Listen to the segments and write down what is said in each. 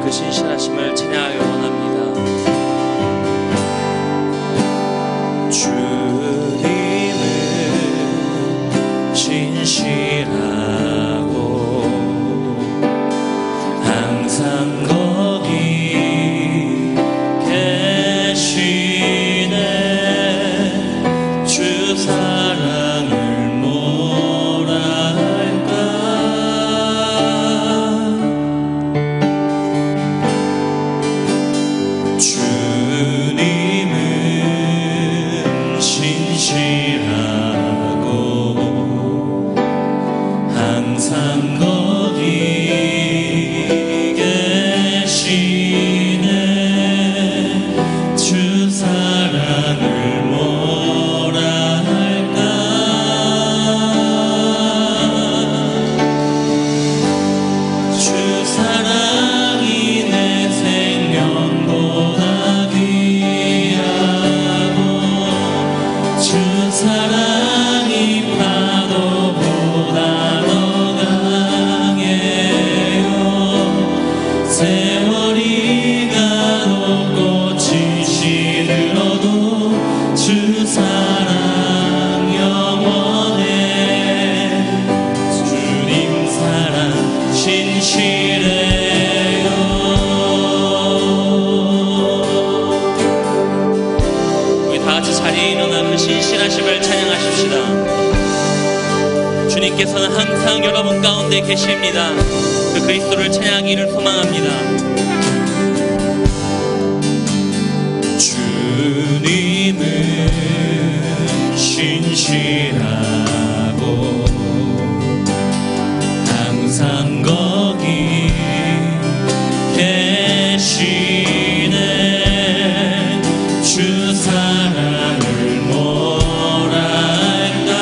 그 신실하심을 찬양하길 원합니다. 주님은 신실하고 항상 거기 계시네. 주 사랑을 뭐라 할까. 주님은 신실하고 항상 거기 계시네. 주 사랑을 뭐라 할까. 주 사랑이 내 생명보다 귀하고 주 사랑이 파도보다 더 강해요. 세월이 가도 꽃이 시들어도 주 사랑 영원해. 주님 사랑 신실해요. 우리 다 같이 자리에 일어나 그 신실하심을 찬양하십시다. 주님께서는 항상 여러분 가운데 계십니다. 그 그리스도를 찬양하기를 소망합니다. 주님은 신실하고 항상 거기 계시네. 주 사랑을 뭐라 할까.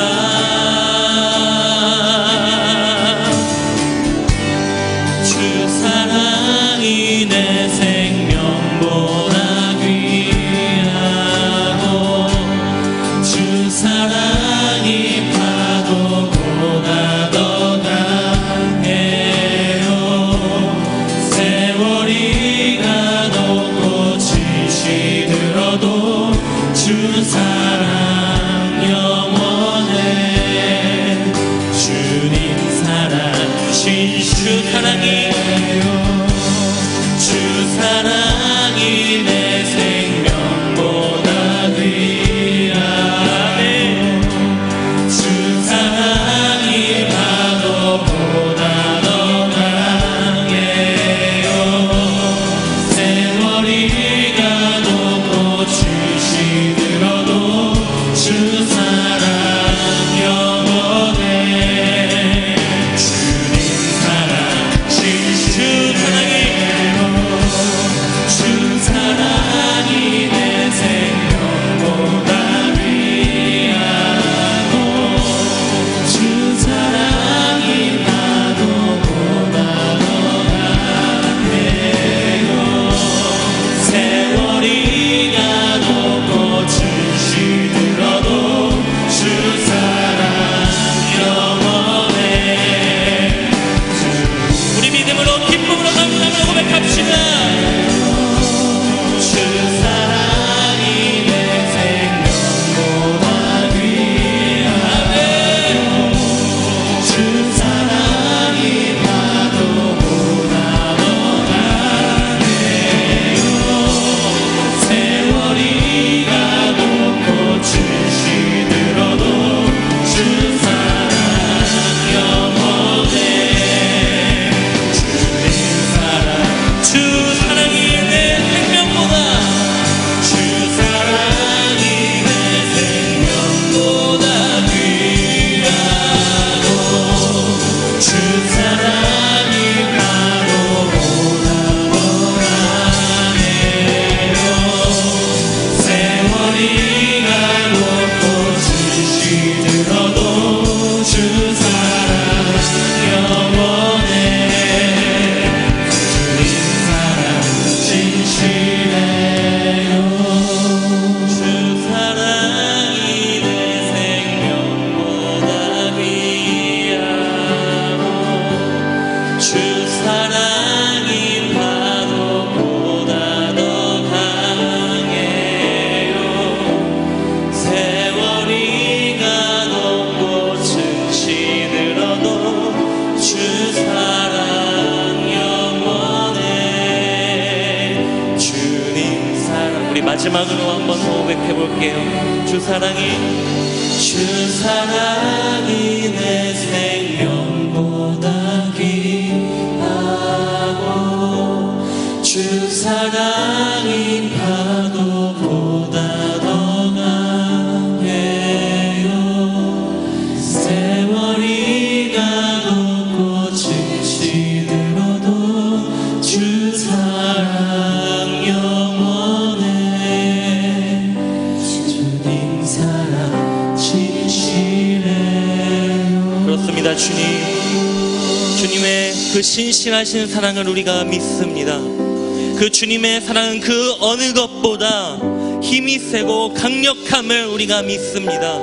주 사랑이 내 생명보다 귀하고 주 사랑이 파도보다 더 강해요. 세월이 가도 꽃이 시들어도 주 사랑 영원해. 주님 사랑 주 사랑이 내 생명보다 귀하네. 주 사랑이 파도보다 더 강해요. 세월이 가도 꽃이 시들어도 마지막으로 한번 고백해 볼게요. 주 사랑이 내 생명보다 귀하고 주 사랑이 파도보다 더 강해요. 세월이 가도 꽃이 시들어도 주 사랑 영원해. 주님 사랑 진실해요. 그렇습니다. 주님의 그 신실하신 사랑을 우리가 믿습니다. 그 주님의 사랑은 그 어느 것보다 힘이 세고 강력함을 우리가 믿습니다.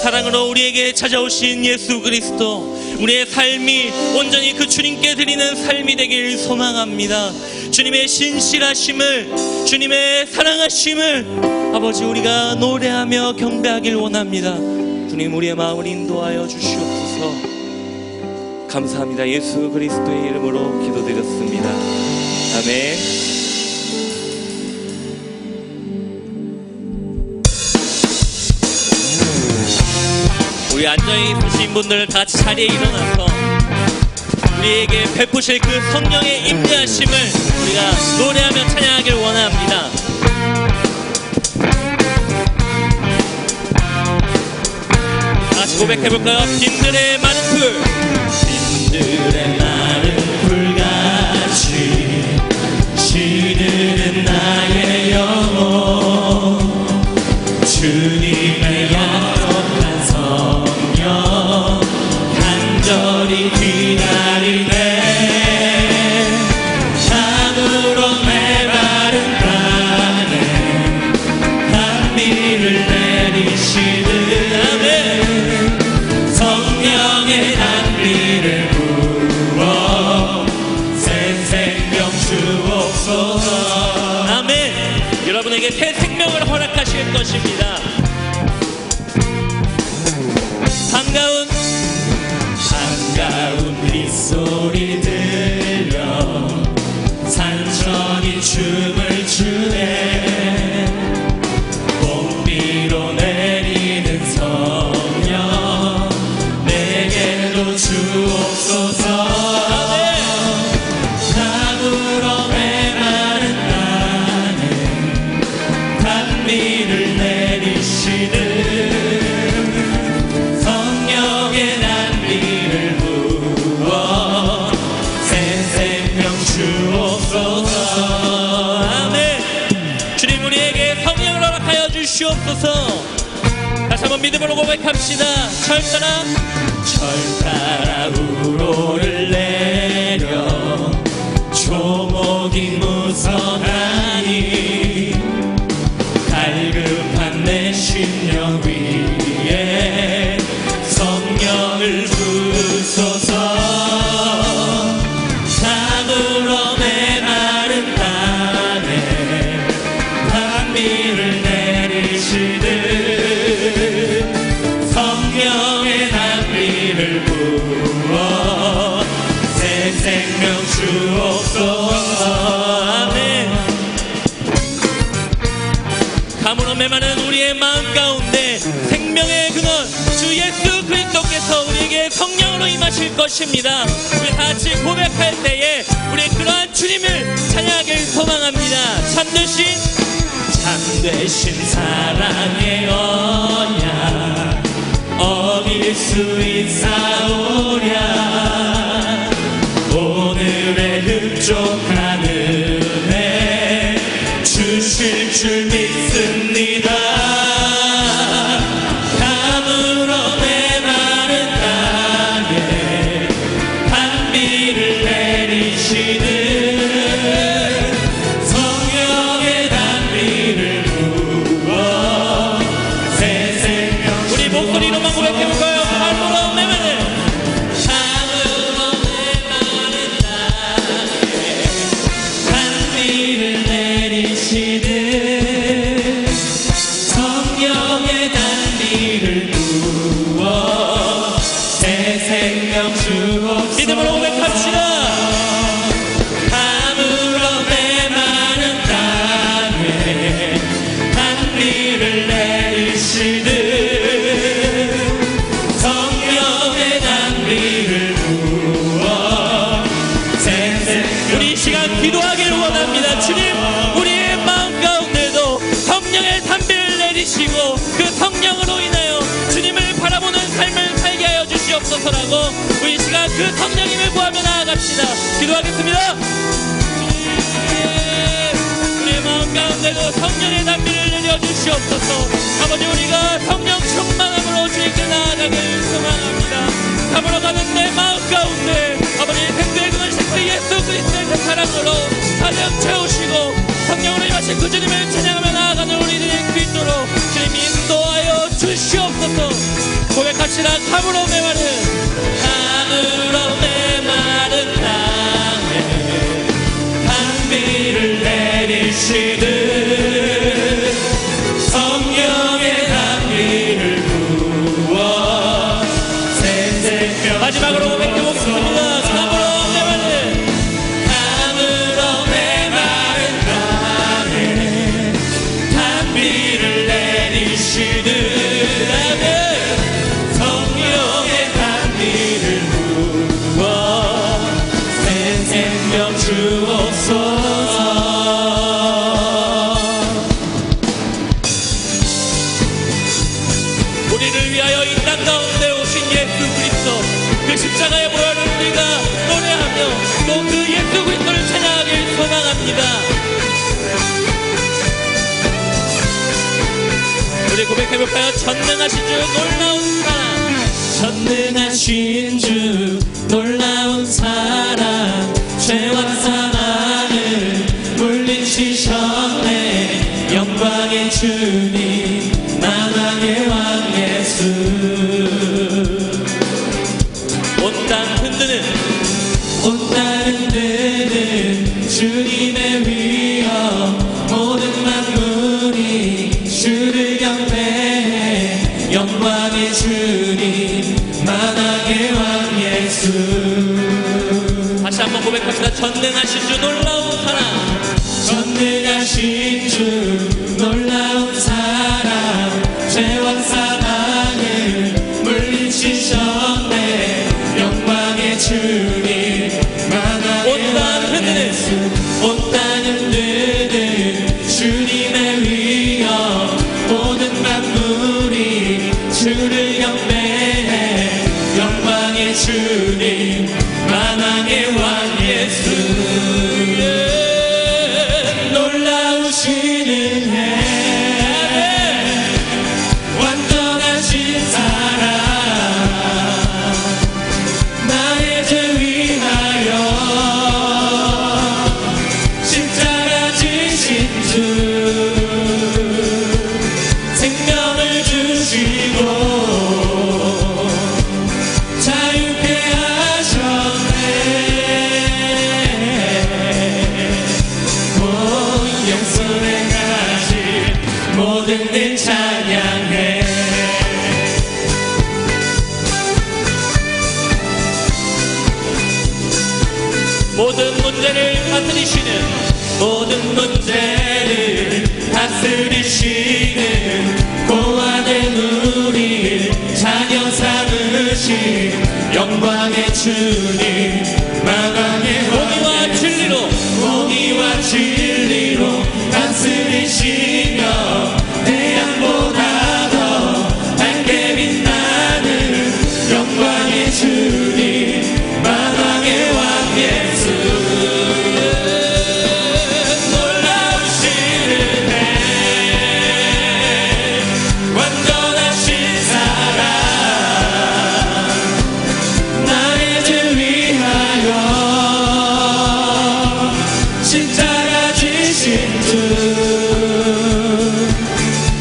사랑으로 우리에게 찾아오신 예수 그리스도, 우리의 삶이 온전히 그 주님께 드리는 삶이 되길 소망합니다. 주님의 신실하심을, 주님의 사랑하심을 아버지 우리가 노래하며 경배하길 원합니다. 주님, 우리의 마음을 인도하여 주시옵소서. 감사합니다. 예수 그리스도의 이름으로 기도드렸습니다. 아멘. 우리 앉아계신 분들 다 같이 자리에 일어나서 우리에게 베푸실 그 성령의 임재하심을 우리가 노래하며 찬양하길 원합니다. 다시 고백해볼까요? 빈들의 마른 풀, 빈들의 마른 풀같이 시드는 나의 영혼, 주님의 약속한 성령 간절히 기다리네. 참으로 메마른 땅에 단비를 내리시는 성령의 단비를 부어 새 생명 주옵소서. 아멘. 여러분에게 새 생명을 허락하실 것입니다. 반가운 빗소리 들려 산천이 춤을 추네. 봄비로 내리는 성령 내게로 주옵소서. 나무로 메마른 땅에 단비를 내리시는 성령의 단비를 부어 새 생명 주옵소서. 아멘. 주님, 우리에게 성령을 허락하여 주시옵소서. 다시 한번 믿음으로 고백합시다. 철따라 우로를 내려 조목이 무성하니 갈급한 내 심령 위에 성령을 부소서. 참으로 메마른 땅에 단비를 내리시는 성령의 단비를 부어 새 생명 주옵소서. 아멘. 가물어 메마른 우리의 마음 가운데 생명의 근원 주 예수 그리스도께서 우리에게 성령으로 임하실 것입니다. 우리 다 같이 고백할 때에 우리의 그러한 주님을 찬양하길 소망합니다. 참되신 사랑의 언약 어길 수 있사오랴. 오늘의 흡족한 은혜 주실 줄 믿습니다. 감으로 메마른 땅에 단비를 내리시는 성령의 단비를 부어 새 생명. 우리 목소리로만 고백해볼까요? 감으로 메마른 땅에 원합니다. 주님, 우리의 마음 가운데도 성령의 담비를 내리시고 그 성령으로 인하여 주님을 바라보는 삶을 살게 하여 주시옵소서라고 우리 시간 그 성령님을 구하며 나아갑시다. 기도하겠습니다. 우리의 마음 가운데도 성령의 담비를 내려주시옵소서. 아버지, 우리가 성령 충만함으로 주님께 나아가길 소망합니다. 감으로 가는 내 마음 가운데 아버지 생수의 근원신 그 예수 그리스도의 그 사랑으로 가득 채우시고 성령으로 임하신 그 주님을 찬양하며 나아가는 우리들의 그 있도록 주님이 인도하여 주시옵소서. 고백합시다. 감으로 메마른 땅에 단비를 내리시듯 성령의 단비를 부어 새생명. 마지막으로 고백해 보겠습니다. 강으로 메마른 땅에 단비를 내리시듯 성령의 단비를 부어 새생명 주옵소서. 우리를 위하여 이 땅 가운데 오신 예수 그리스도 그 십자가의 보혈을 우리가 노래하며 또 그 예수 그리스도를 찬양하길 소망합니다. 우리 고백해볼까요? 전능하신 주 놀라운 사랑, 전능하신 주 놀라운 사랑, 죄와 사망을 물리치셨네. 영광의 주님, 만왕의 왕 예수. 온 땅 흔드는 주님의 위엄, 모든 만물이 주를 경배해. 영광의 주님, 만왕의 왕 예수. 다시 한번 고백합시다. 전능하신 주 놀라운 사랑, 전능하신 주 놀라운 사랑, 죄와 사망을 물리치셨네. 영광의 주님, 만왕의 왕 예수. 온 땅 흔드는 주님의 위엄, 모든 만물이 주를 경배해. 영광의 주님, 만왕의 왕 예수. 놀라우신 은혜, 완전하신 사랑, 나의 죄 위하여 십자가 지신 주, 생명을 주시고 자유케 하셨네. 영선에 가신 모든 일 찬양해. 모든 문제를 다스리시는, 모든 문제를 다스리시는 고아된 우리 자녀 삼으신 영광의 주님, 만왕의 공의와 진리로, 공의와 진리로 다스리시며 태양보다 더 밝게 빛나는 영광의 주님, 만왕의 왕 예수. 놀라우신 은혜, 완전하신 사랑, 나의 죄 위하여 십자가 지신 주,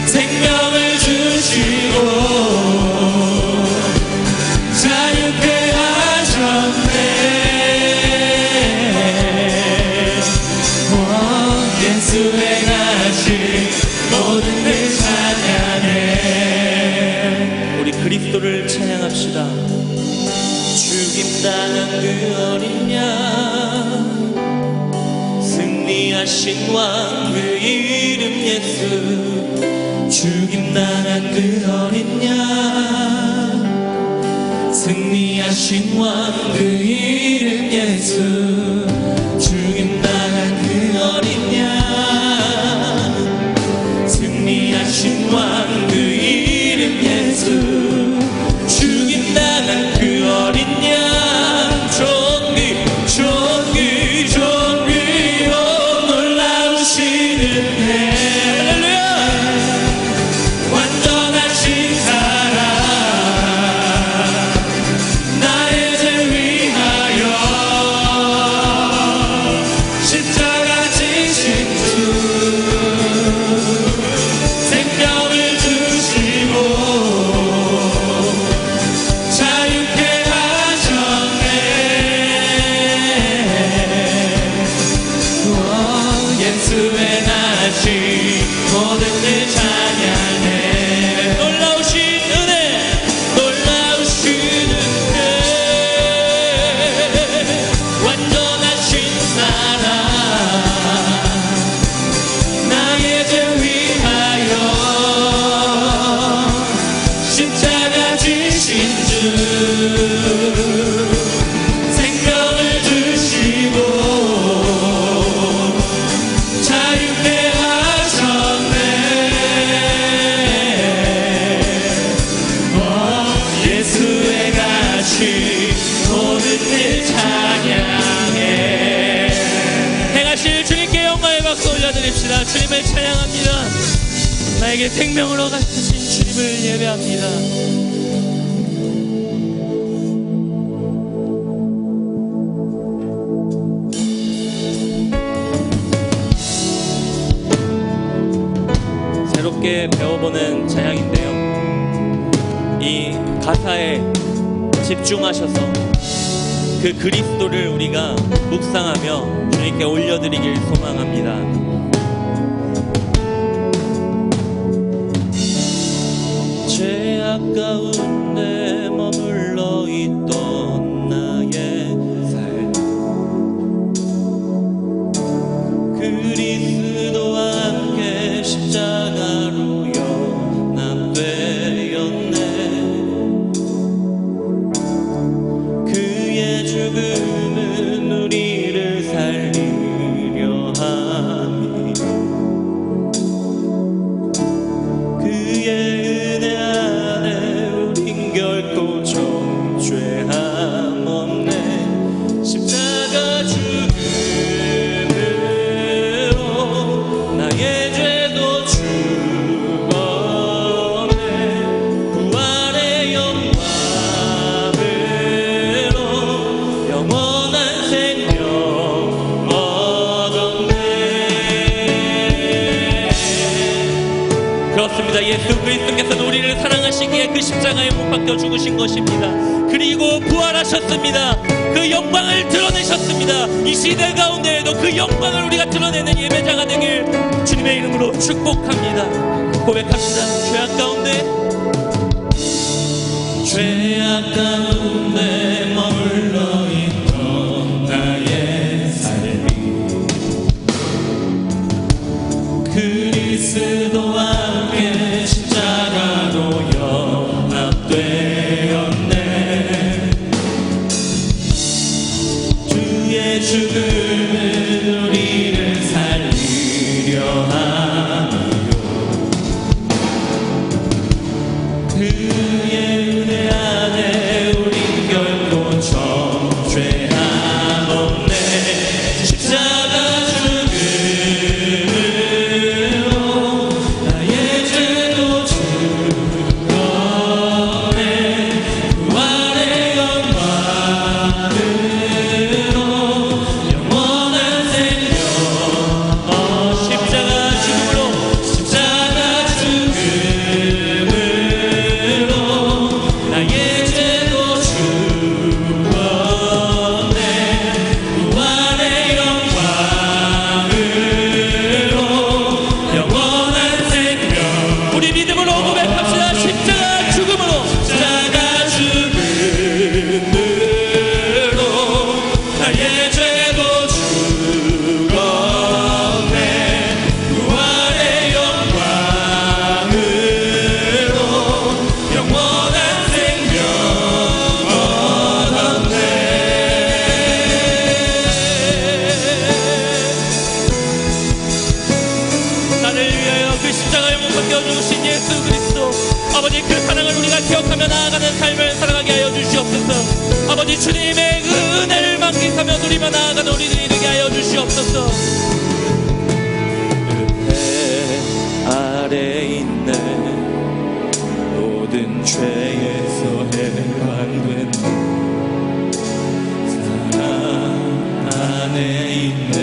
생명을 주시고 자유케 하셨네. 예수의 가신 모든 일 찬양해. 우리 그리스도를 찬양합시다. 죽임당한 그 어린 양, 승리하신 왕 그 이름 예수. 죽임당한 그 어린 양, 승리하신 왕 그 이름 예수. 죽임당한 그 예수의 나신 모든 일 찬양해. 놀라우신 은혜, 놀라우신 은혜, 완전하신 사랑, 나의 죄 위하여 십자가 지신 주, 생명을 주시고 자유케 하셨네. 예수의 가신 모든 일 찬양해. 행하실 주님께 영광의 박수 올려드립시다. 주님을 찬양합니다. 나에게 생명을 허가하신 주님을 예배합니다. 새롭게 배워보는 찬양인데요, 이 가사에 집중하셔서 그 그리스도를 우리가 묵상하며 주님께 올려드리길 소망합니다. 죄악 가운데 머물러 있던 나의 삶, 그리스도와 함께 십자가로 연합되었네. 그의 죽음은 우리를 살리려 함이, 그의 은혜 안에 우린 결코 정죄함 없네. 십자가 죽음으로 나의 죄도 죽었네. 부활의 영광으로 영원한 생명 얻었네. 그렇습니다. 예수 그리스도께서는 우리를 사랑하시기에 그 십자가에 못 박혀 죽으신 것입니다. 그리고 부활하셨습니다. 그 영광을 드러내셨습니다. 이 시대 가운데에도 그 영광을 우리가 드러내는 예배자가 되길 주님의 이름으로 축복합니다. 고백합시다. 죄악 가운데, 죄악 가운데 머물러 있던 나의 삶이 그리스도와 함께 십자가로 연합되었네. 주의 죽음은 우리를 살리려 하며 그의 은혜 안에 우린 결코 정죄함 없네. 십자가 죽음으로 나의 죄도 죽었네. 부활의 영광으로 영원한 생명 십자가 죽음으로 십자가 죽음으로 나의 죄도 죽었네. 부활의 영광으로 영원한 생명. 우리 믿음으로 고백합시다. 십자가 죽음으로 십자가 죽음으로 나의 죄도 죽었네. 부활의 영광으로 영원한 생명 얻었네. 나를 위하여 그 십자가에 못 박혀 죽으신 예수 그리스도, 아버지 그 사랑을 우리가 기억하며 나아가는 삶을 살아가게 하여 주시옵소서. 아버지 주님의 은혜를 만끽하며 누리며 나아가는 우리들이 되게 하여 주시옵소서. 은혜 아래 있네. 모든 죄에서 해방된 사랑 안에 있네.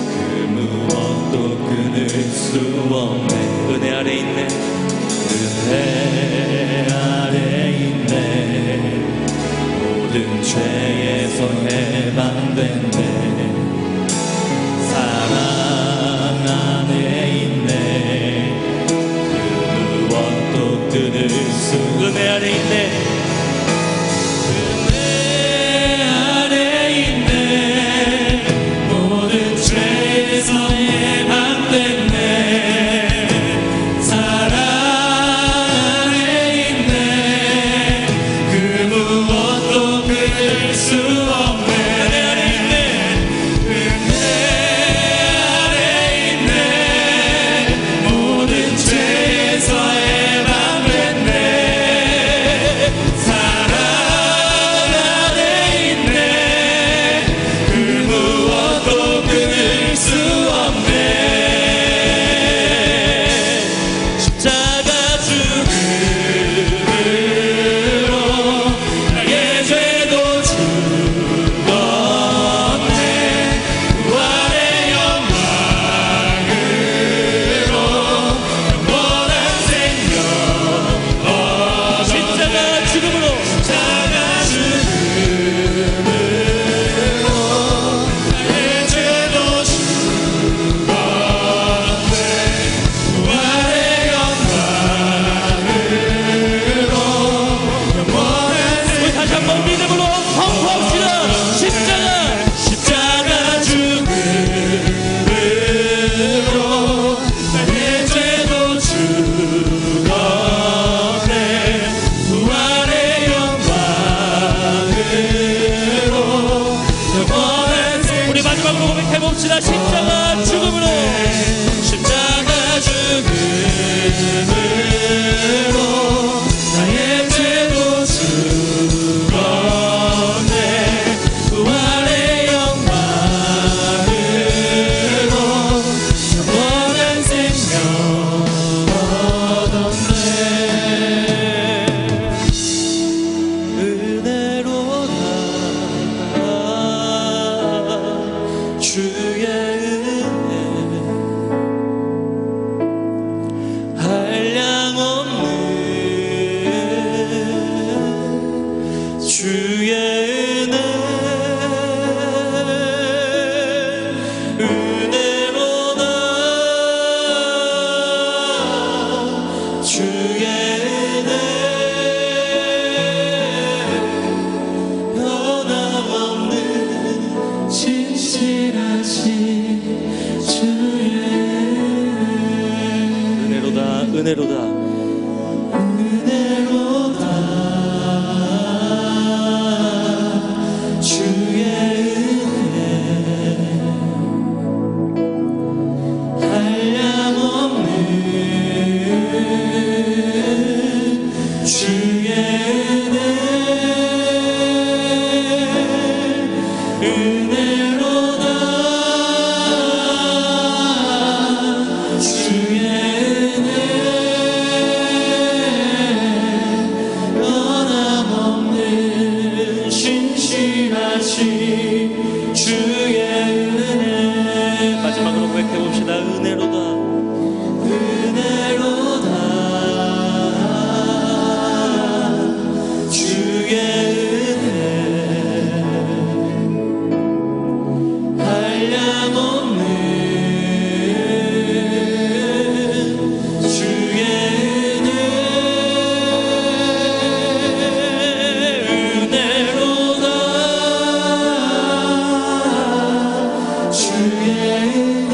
그 무엇도 끊을 수 없네. 은혜 아래 있네. 은혜 아래 있네. 모든 죄에서 해방됐네. 사랑 고백해봅시다. 십자가 죽음으로 십자가 죽음으로 나의 죄도 죽었네. 부활의 영광으로 영원한 생명 얻었네. 은혜로다 주의 은혜 한량없는 주의 은혜 은혜로다 주의 은혜 변함없는 진실하신 주의 은혜로다 은혜로다 은혜로다 주의 은혜 한량없는 주의 은혜 은혜로다 주의 은혜 변함없는 신실하신 주의 은혜 마지막으로 고백해봅시다. 은혜로다 은혜로다 주의 은혜 한량없는 주의 은혜 은혜로다 주의 은혜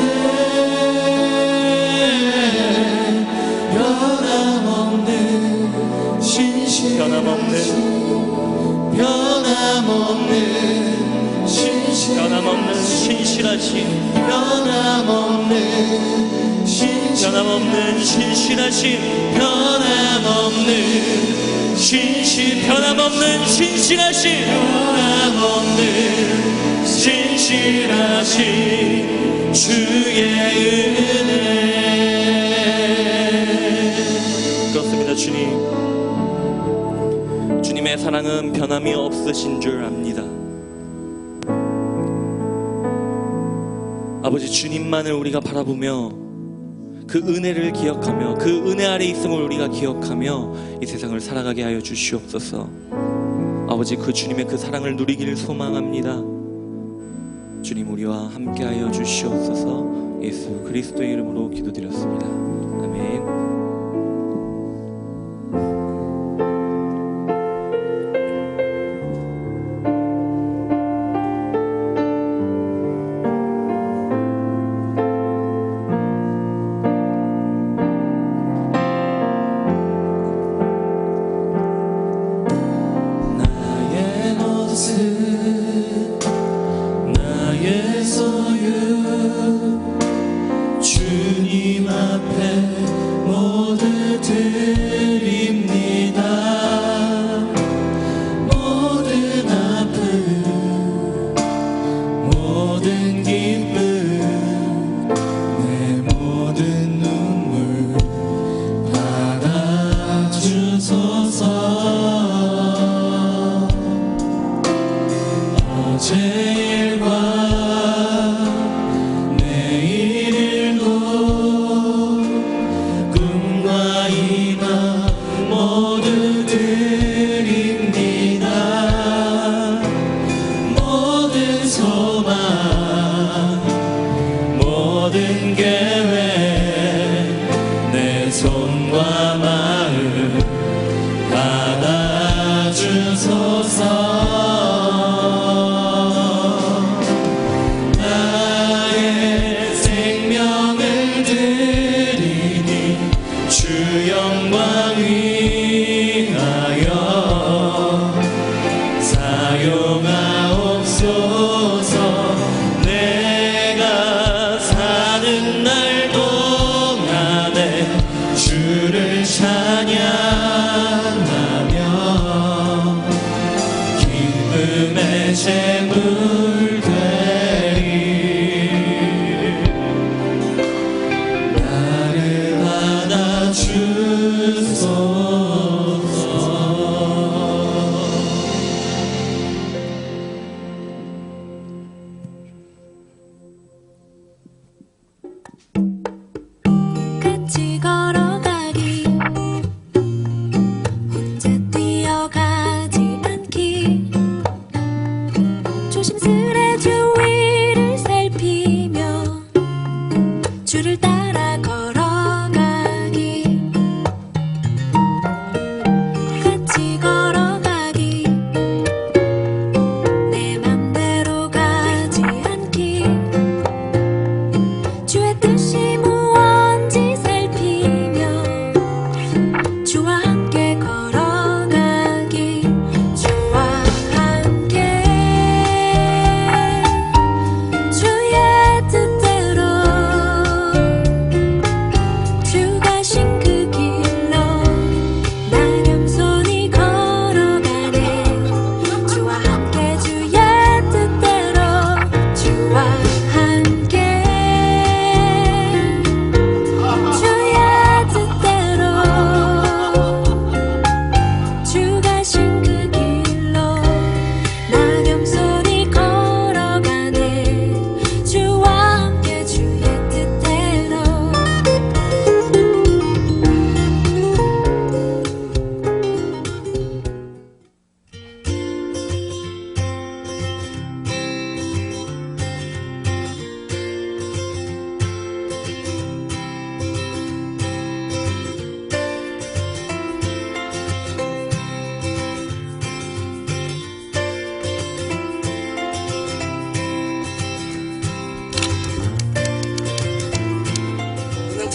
변함없는 신실 변함없는 변함없는 신실 변함없는 신실하신 변함없는 신실 변함없는 신실하신 변함없는 신실 변함없는 신실하신 변함없는 신실하신 주의 은혜 그렇습니다. 주님 주님의 사랑은 변함이 없으신 줄 압니다. 아버지 아버지 주님만을 우리가 바라보며 그 은혜를 기억하며 그 은혜 아래 있음을 우리가 기억하며 이 세상을 살아가게 하여 주시옵소서. 아버지 그 주님의 그 사랑을 누리기를 소망합니다. 주님 우리와 함께하여 주시옵소서. 예수 그리스도의 이름으로 기도드렸습니다. 아멘. 나의 소유 주님 앞에 모두 드립니다. 모든 아픔 모든 기쁨 내 모든 눈물 받아주소서. 어제 일과 내일 일도 꿈과 희망 모두 드립니다. 모든 소망 모든 계획 내 손과 마음 받아주소서. 주 영광 위하여 사용하옵소서. 내가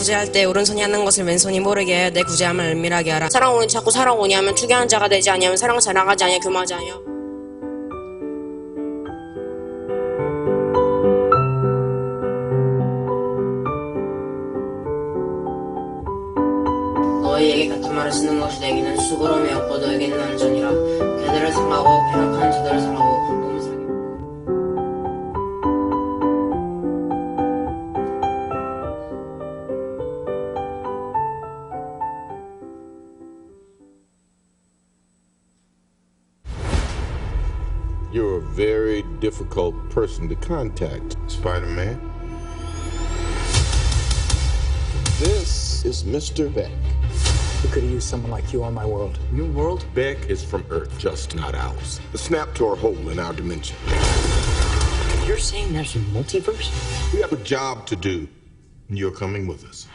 구제할 때 오른손이 하는 것을 왼손이 모르게 하여 내 구제함을 은밀하게 하라. 사랑오니 자꾸 사랑오니 하면 투기하는 자가 되지 아니하면 사랑 잘 나가지 아니하 교만하지 아니하. 너희에게 같은 말을 쓰는 것이 내게는 수고로움이 없고 너에게는 안전이라. 개들을 상하고 배락하는 자들을 상하고 몸을 상해. You're a very difficult person to contact, Spider-Man. This is Mr. Beck. We could have used someone like you on my world. Your world? Beck is from Earth, just not ours. The snap tore a hole in our dimension. You're saying there's a multiverse? We have a job to do, and you're coming with us.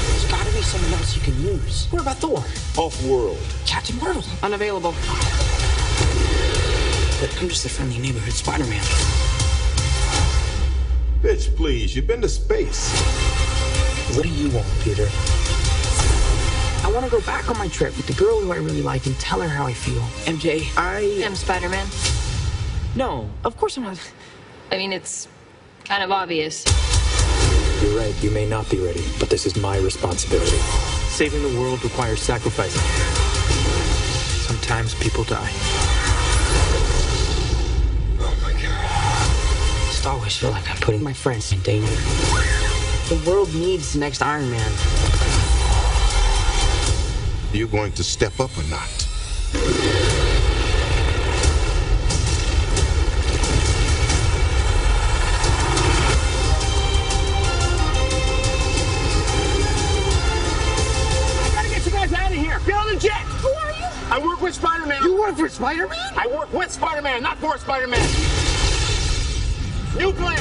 There's gotta be someone else you can use. What about Thor? Off-world. Captain Marvel? Unavailable. But I'm just a friendly neighborhood Spider-Man. Bitch, please, you've been to space. What do you want, Peter? I want to go back on my trip with the girl who I really like and tell her how I feel. MJ, I'm Spider-Man. No, of course I'm not. I mean, it's kind of obvious. You're right, you may not be ready, but this is my responsibility. Saving the world requires sacrifice. Sometimes people die. Oh my God. I just always feel like I'm putting my friends in danger. The world needs the next Iron Man. You're going to step up or not? I gotta get you guys out of here. Get on the jet. Who are you? I work with Spider-Man. You work for Spider-Man? I work with Spider-Man, not for Spider-Man. New plan.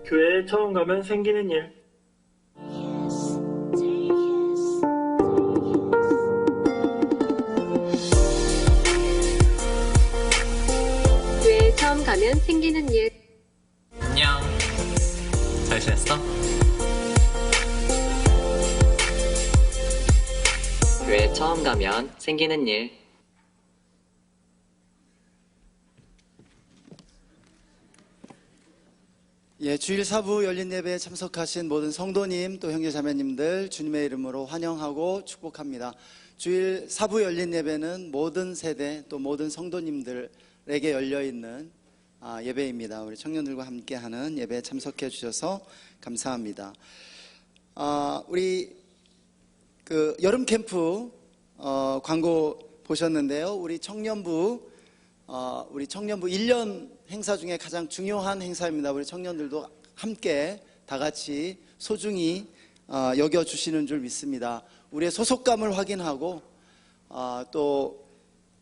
교회에 처음 가면 생기는 일. 교회에 처음 가면 생기는 일. 안녕. 잘 지냈어? 교회 처음 가면 생기는 일. 예, 주일 사부 열린 예배에 참석하신 모든 성도님 또 형제자매님들 주님의 이름으로 환영하고 축복합니다. 주일 사부 열린 예배는 모든 세대 또 모든 성도님들에게 열려있는 예배입니다. 우리 청년들과 함께하는 예배에 참석해 주셔서 감사합니다. 우리 그 여름 캠프 광고 보셨는데요. 우리 청년부 1년 행사 중에 가장 중요한 행사입니다. 우리 청년들도 함께 다 같이 소중히 여겨주시는 줄 믿습니다. 우리의 소속감을 확인하고 또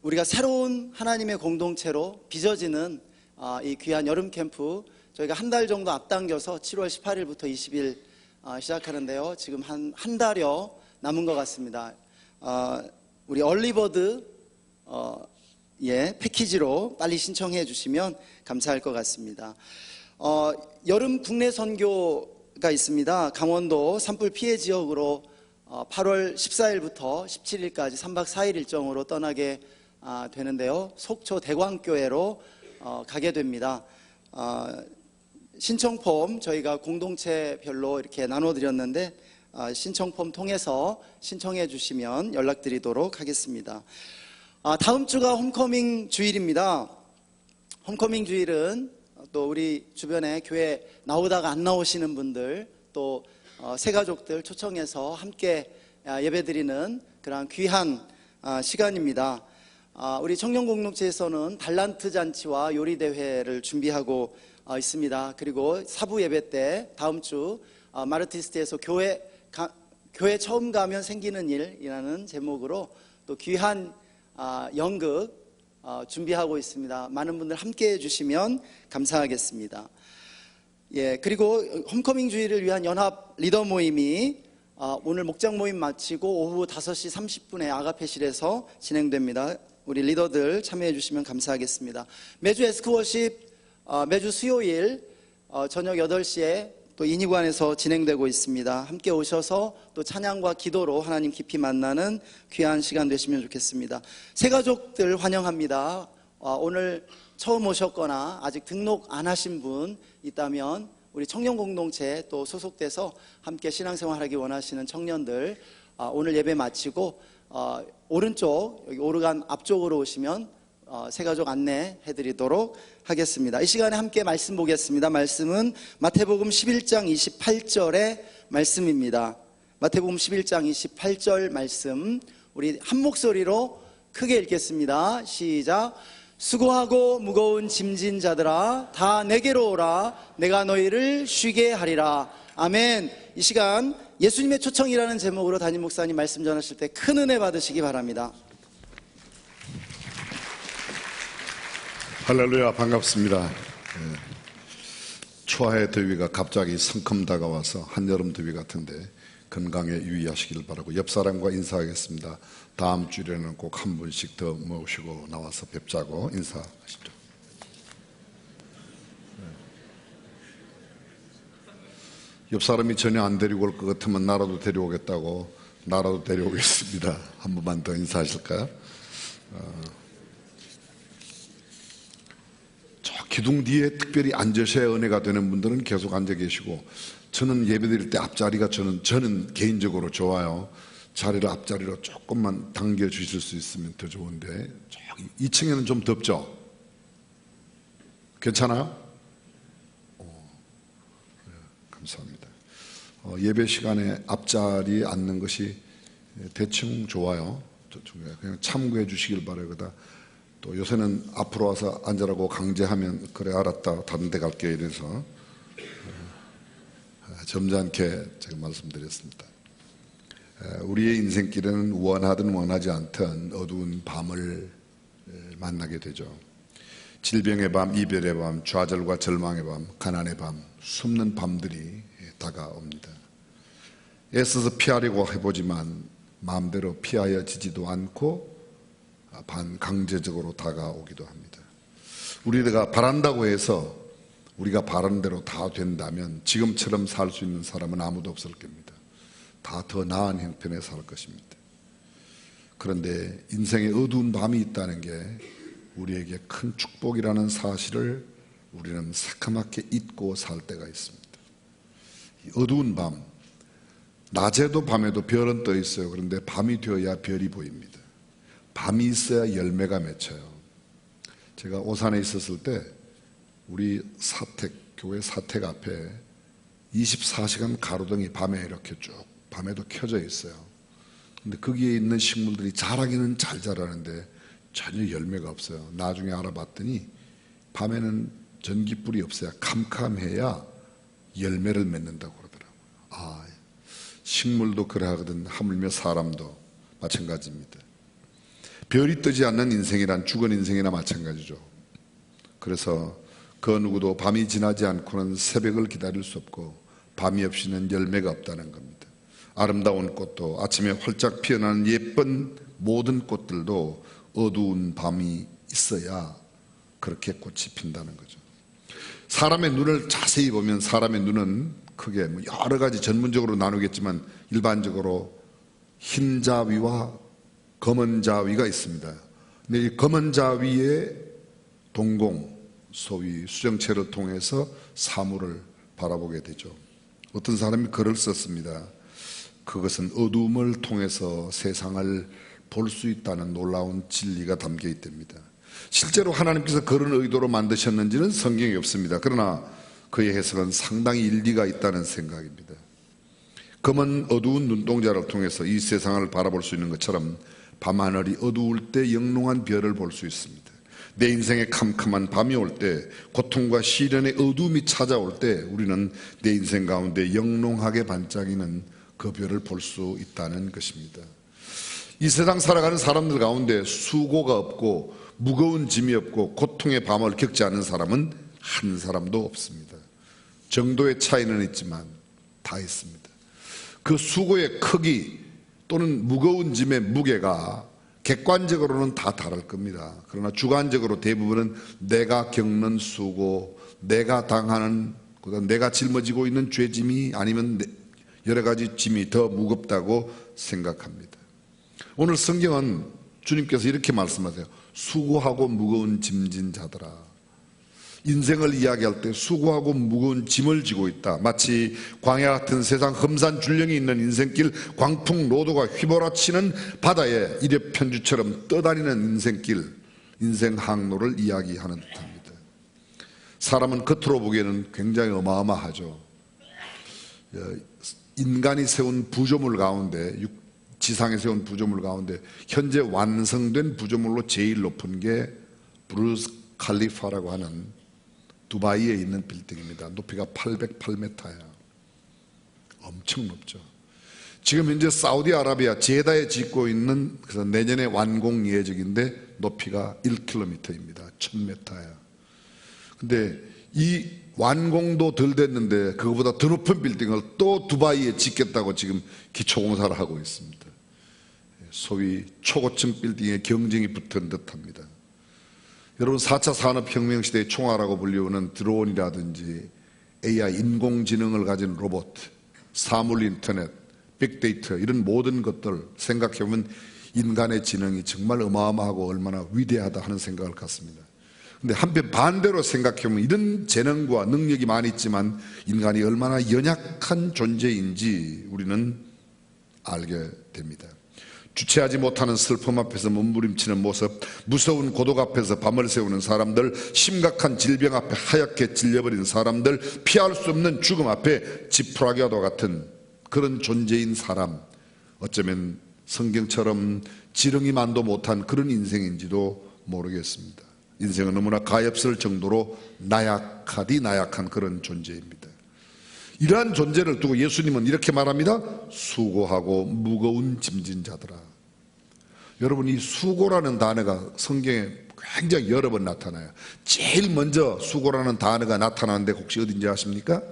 우리가 새로운 하나님의 공동체로 빚어지는 이 귀한 여름 캠프 저희가 한 달 정도 앞당겨서 7월 18일부터 20일 시작하는데요. 지금 한 달여 남은 것 같습니다. 우리 얼리버드 패키지로 빨리 신청해 주시면 감사할 것 같습니다. 여름 국내 선교가 있습니다. 강원도 산불 피해 지역으로 8월 14일부터 17일까지 3박 4일 일정으로 떠나게 되는데요. 속초 대광교회로 가게 됩니다. 신청 폼 저희가 공동체별로 이렇게 나눠드렸는데 신청 폼 통해서 신청해 주시면 연락드리도록 하겠습니다. 다음 주가 홈커밍 주일입니다. 홈커밍 주일은 또 우리 주변에 교회 나오다가 안 나오시는 분들 또 새가족들 초청해서 함께 예배드리는 그런 귀한 시간입니다. 우리 청년공동체에서는 달란트 잔치와 요리 대회를 준비하고 있습니다. 그리고 사부 예배 때 다음 주 마르티스트에서 교회 처음 가면 생기는 일이라는 제목으로 또 귀한 연극 준비하고 있습니다. 많은 분들 함께 해주시면 감사하겠습니다. 예, 그리고 홈커밍 주의를 위한 연합 리더 모임이 오늘 목장 모임 마치고 오후 5시 30분에 아가페실에서 진행됩니다. 우리 리더들 참여해 주시면 감사하겠습니다. 매주 에스크워십 매주 수요일 저녁 8시에 또 인이관에서 진행되고 있습니다. 함께 오셔서 또 찬양과 기도로 하나님 깊이 만나는 귀한 시간 되시면 좋겠습니다. 새 가족들 환영합니다. 오늘 처음 오셨거나 아직 등록 안 하신 분 있다면 우리 청년 공동체 또 소속돼서 함께 신앙생활하기 원하시는 청년들 오늘 예배 마치고 오른쪽 여기 오르간 앞쪽으로 오시면 새가족 안내해 드리도록 하겠습니다. 이 시간에 함께 말씀 보겠습니다. 말씀은 마태복음 11장 28절의 말씀입니다. 마태복음 11장 28절 말씀 우리 한 목소리로 크게 읽겠습니다. 시작. 수고하고 무거운 짐진 자들아 다 내게로 오라 내가 너희를 쉬게 하리라. 아멘. 이 시간 예수님의 초청이라는 제목으로 담임 목사님 말씀 전하실 때 큰 은혜 받으시기 바랍니다. 할렐루야, 반갑습니다. 초하의 더위가 갑자기 성큼 다가와서 한여름 더위 같은데 건강에 유의하시길 바라고 옆 사람과 인사하겠습니다. 다음 주일에는 꼭 한 분씩 더 모시고 나와서 뵙자고 인사하십시오. 옆 사람이 전혀 안 데리고 올 것 같으면 나라도 데려오겠다고 나라도 데려오겠습니다. 한 번만 더 인사하실까요? 저 기둥 뒤에 특별히 앉으셔야 은혜가 되는 분들은 계속 앉아 계시고 저는 예배드릴 때 앞자리가 저는 개인적으로 좋아요. 자리를 앞자리로 조금만 당겨 주실 수 있으면 더 좋은데 2층에는 좀 덥죠? 괜찮아요? 네, 감사합니다. 예배 시간에 앞자리에 앉는 것이 대충 좋아요. 그냥 참고해 주시길 바라거든. 또 요새는 앞으로 와서 앉으라고 강제하면 그래 알았다 다른 데 갈게 이래서 점잖게 제가 말씀드렸습니다. 우리의 인생길에는 원하든 원하지 않든 어두운 밤을 만나게 되죠. 질병의 밤, 이별의 밤, 좌절과 절망의 밤, 가난의 밤, 숨는 밤들이 다가옵니다. 애써서 피하려고 해보지만 마음대로 피하여지지도 않고 반강제적으로 다가오기도 합니다. 우리가 바란다고 해서 우리가 바라는 대로 다 된다면 지금처럼 살 수 있는 사람은 아무도 없을 겁니다. 다 더 나은 형편에 살 것입니다. 그런데 인생에 어두운 밤이 있다는 게 우리에게 큰 축복이라는 사실을 우리는 새카맣게 잊고 살 때가 있습니다. 이 어두운 밤, 낮에도 밤에도 별은 떠 있어요. 그런데 밤이 되어야 별이 보입니다. 밤이 있어야 열매가 맺혀요. 제가 오산에 있었을 때 우리 교회 사택 앞에 24시간 가로등이 밤에 이렇게 쭉 밤에도 켜져 있어요. 근데 거기에 있는 식물들이 자라기는 잘 자라는데 전혀 열매가 없어요. 나중에 알아봤더니 밤에는 전기불이 없어야 캄캄해야 열매를 맺는다고 그러더라고요. 식물도 그러하거든 하물며 사람도 마찬가지입니다. 별이 뜨지 않는 인생이란 죽은 인생이나 마찬가지죠. 그래서 그 누구도 밤이 지나지 않고는 새벽을 기다릴 수 없고 밤이 없이는 열매가 없다는 겁니다. 아름다운 꽃도 아침에 활짝 피어나는 예쁜 모든 꽃들도 어두운 밤이 있어야 그렇게 꽃이 핀다는 거죠. 사람의 눈을 자세히 보면 사람의 눈은 크게 여러 가지 전문적으로 나누겠지만 일반적으로 흰 자위와 검은 자위가 있습니다. 근데 이 검은 자위의 동공, 소위 수정체를 통해서 사물을 바라보게 되죠. 어떤 사람이 글을 썼습니다. 그것은 어두움을 통해서 세상을 볼 수 있다는 놀라운 진리가 담겨 있답니다. 실제로 하나님께서 그런 의도로 만드셨는지는 성경에 없습니다. 그러나 그의 해석은 상당히 일리가 있다는 생각입니다. 검은 어두운 눈동자를 통해서 이 세상을 바라볼 수 있는 것처럼 밤하늘이 어두울 때 영롱한 별을 볼 수 있습니다. 내 인생에 캄캄한 밤이 올 때, 고통과 시련의 어두움이 찾아올 때 우리는 내 인생 가운데 영롱하게 반짝이는 그 별을 볼 수 있다는 것입니다. 이 세상 살아가는 사람들 가운데 수고가 없고 무거운 짐이 없고 고통의 밤을 겪지 않은 사람은 한 사람도 없습니다. 정도의 차이는 있지만 다 있습니다. 그 수고의 크기 또는 무거운 짐의 무게가 객관적으로는 다 다를 겁니다. 그러나 주관적으로 대부분은 내가 겪는 수고, 내가 당하는, 내가 짊어지고 있는 죄짐이 아니면 여러 가지 짐이 더 무겁다고 생각합니다. 오늘 성경은 주님께서 이렇게 말씀하세요. 수고하고 무거운 짐진 자들아. 인생을 이야기할 때 수고하고 무거운 짐을 지고 있다. 마치 광야 같은 세상 험산 줄령이 있는 인생길, 광풍 노도가 휘몰아치는 바다에 이력편주처럼 떠다니는 인생길, 인생 항로를 이야기하는 듯합니다. 사람은 겉으로 보기에는 굉장히 어마어마하죠. 인간이 세운 부조물 가운데, 지상에 세운 부조물 가운데 현재 완성된 부조물로 제일 높은 게 브루스 칼리파라고 하는 두바이에 있는 빌딩입니다. 높이가 808m야. 엄청 높죠. 지금 현재 사우디아라비아 제다에 짓고 있는, 그래서 내년에 완공 예정인데 높이가 1km입니다. 1000m야. 근데 이 완공도 덜 됐는데 그거보다 더 높은 빌딩을 또 두바이에 짓겠다고 지금 기초공사를 하고 있습니다. 소위 초고층 빌딩에 경쟁이 붙은 듯합니다. 여러분 4차 산업혁명 시대의 총알이라고 불리우는 드론이라든지 AI 인공지능을 가진 로봇, 사물인터넷, 빅데이터 이런 모든 것들 생각해보면 인간의 지능이 정말 어마어마하고 얼마나 위대하다 하는 생각을 갖습니다. 근데 한편 반대로 생각해보면 이런 재능과 능력이 많이 있지만 인간이 얼마나 연약한 존재인지 우리는 알게 됩니다. 주체하지 못하는 슬픔 앞에서 몸부림치는 모습, 무서운 고독 앞에서 밤을 새우는 사람들, 심각한 질병 앞에 하얗게 질려버린 사람들, 피할 수 없는 죽음 앞에 지푸라기와도 같은 그런 존재인 사람, 어쩌면 성경처럼 지렁이만도 못한 그런 인생인지도 모르겠습니다. 인생은 너무나 가엾을 정도로 나약하디 나약한 그런 존재입니다. 이러한 존재를 두고 예수님은 이렇게 말합니다. 수고하고 무거운 짐진 자들아. 여러분, 이 수고라는 단어가 성경에 굉장히 여러 번 나타나요. 제일 먼저 수고라는 단어가 나타나는데 혹시 어딘지 아십니까?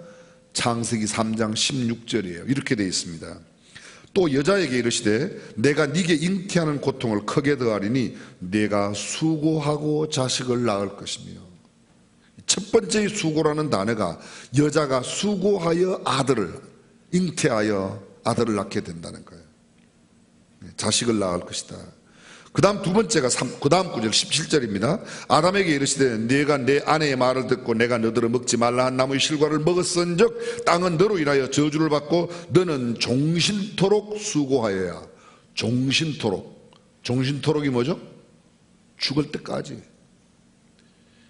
창세기 3장 16절이에요. 이렇게 되어 있습니다. 또 여자에게 이르시되 내가 네게 잉태하는 고통을 크게 더하리니 네가 수고하고 자식을 낳을 것이며. 첫 번째 수고라는 단어가 여자가 수고하여 아들을 잉태하여 아들을 낳게 된다는 거예요. 자식을 낳을 것이다. 그 다음 두 번째가 그 다음 구절 17절입니다. 아담에게 이르시되 네가 내 아내의 말을 듣고 내가 너더러 먹지 말라 한 나무의 실과를 먹었은즉 땅은 너로 인하여 저주를 받고 너는 종신토록 수고하여야. 종신토록이 뭐죠? 죽을 때까지.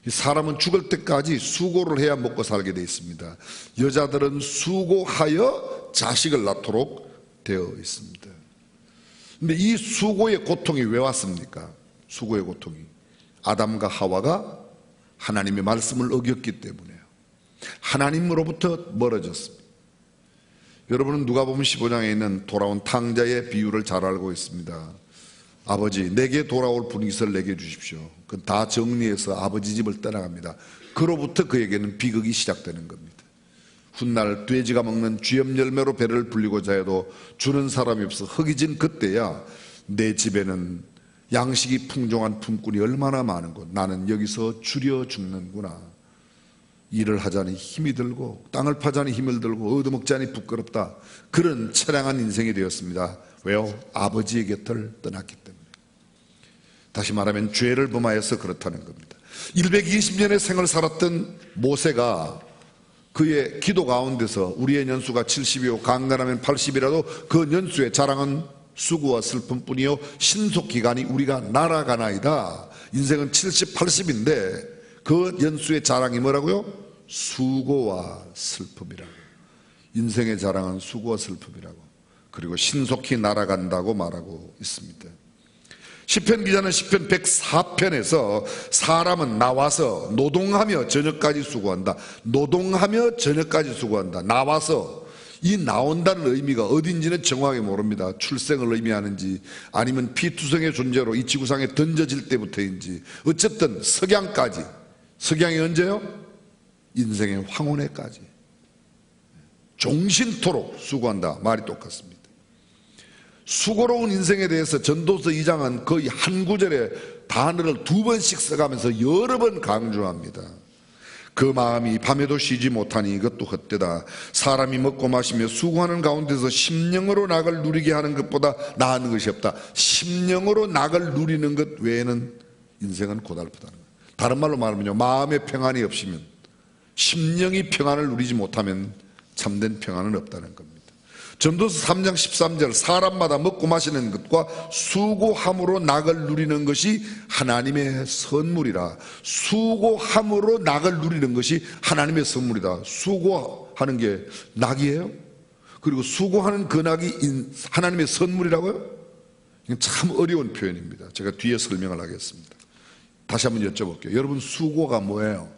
사람은 죽을 때까지 수고를 해야 먹고 살게 되어 있습니다. 여자들은 수고하여 자식을 낳도록 되어 있습니다. 근데 이 수고의 고통이 왜 왔습니까? 수고의 고통이 아담과 하와가 하나님의 말씀을 어겼기 때문에요. 하나님으로부터 멀어졌습니다. 여러분은 누가복음 15장에 있는 돌아온 탕자의 비유를 잘 알고 있습니다. 아버지, 내게 돌아올 분깃을 내게 주십시오. 그건 다 정리해서 아버지 집을 떠나갑니다. 그로부터 그에게는 비극이 시작되는 겁니다. 훗날 돼지가 먹는 쥐염 열매로 배를 불리고자 해도 주는 사람이 없어 허기진 그때야 내 집에는 양식이 풍족한 품꾼이 얼마나 많은 곳, 나는 여기서 줄여 죽는구나. 일을 하자니 힘이 들고 땅을 파자니 힘을 들고 얻어먹자니 부끄럽다. 그런 처량한 인생이 되었습니다. 왜요? 아버지의 곁을 떠났기 때문에. 다시 말하면 죄를 범하여서 그렇다는 겁니다. 120년의 생을 살았던 모세가 그의 기도 가운데서 우리의 년수가 70이요 강건하면 80이라도 그 년수의 자랑은 수고와 슬픔뿐이요 신속기간이 우리가 날아가나이다. 인생은 70, 80인데 그 연수의 자랑이 뭐라고요? 수고와 슬픔이라고. 인생의 자랑은 수고와 슬픔이라고. 그리고 신속히 날아간다고 말하고 있습니다. 시편 기자는 시편 104편에서 사람은 나와서 노동하며 저녁까지 수고한다. 노동하며 저녁까지 수고한다. 나와서, 이 나온다는 의미가 어딘지는 정확히 모릅니다. 출생을 의미하는지 아니면 피투성의 존재로 이 지구상에 던져질 때부터인지. 어쨌든 석양까지. 석양이 언제요? 인생의 황혼에까지. 종신토록 수고한다. 말이 똑같습니다. 수고로운 인생에 대해서 전도서 2장은 거의 한 구절에 단어를 2번씩 써가면서 여러 번 강조합니다. 그 마음이 밤에도 쉬지 못하니 이것도 헛되다. 사람이 먹고 마시며 수고하는 가운데서 심령으로 낙을 누리게 하는 것보다 나은 것이 없다. 심령으로 낙을 누리는 것 외에는 인생은 고달프다는 거예요. 다른 말로 말하면요, 마음의 평안이 없으면, 심령이 평안을 누리지 못하면 참된 평안은 없다는 겁니다. 전도서 3장 13절, 사람마다 먹고 마시는 것과 수고함으로 낙을 누리는 것이 하나님의 선물이라. 수고함으로 낙을 누리는 것이 하나님의 선물이다. 수고하는 게 낙이에요? 그리고 수고하는 그 낙이 하나님의 선물이라고요? 이건 참 어려운 표현입니다. 제가 뒤에 설명을 하겠습니다. 다시 한번 여쭤볼게요. 여러분, 수고가 뭐예요?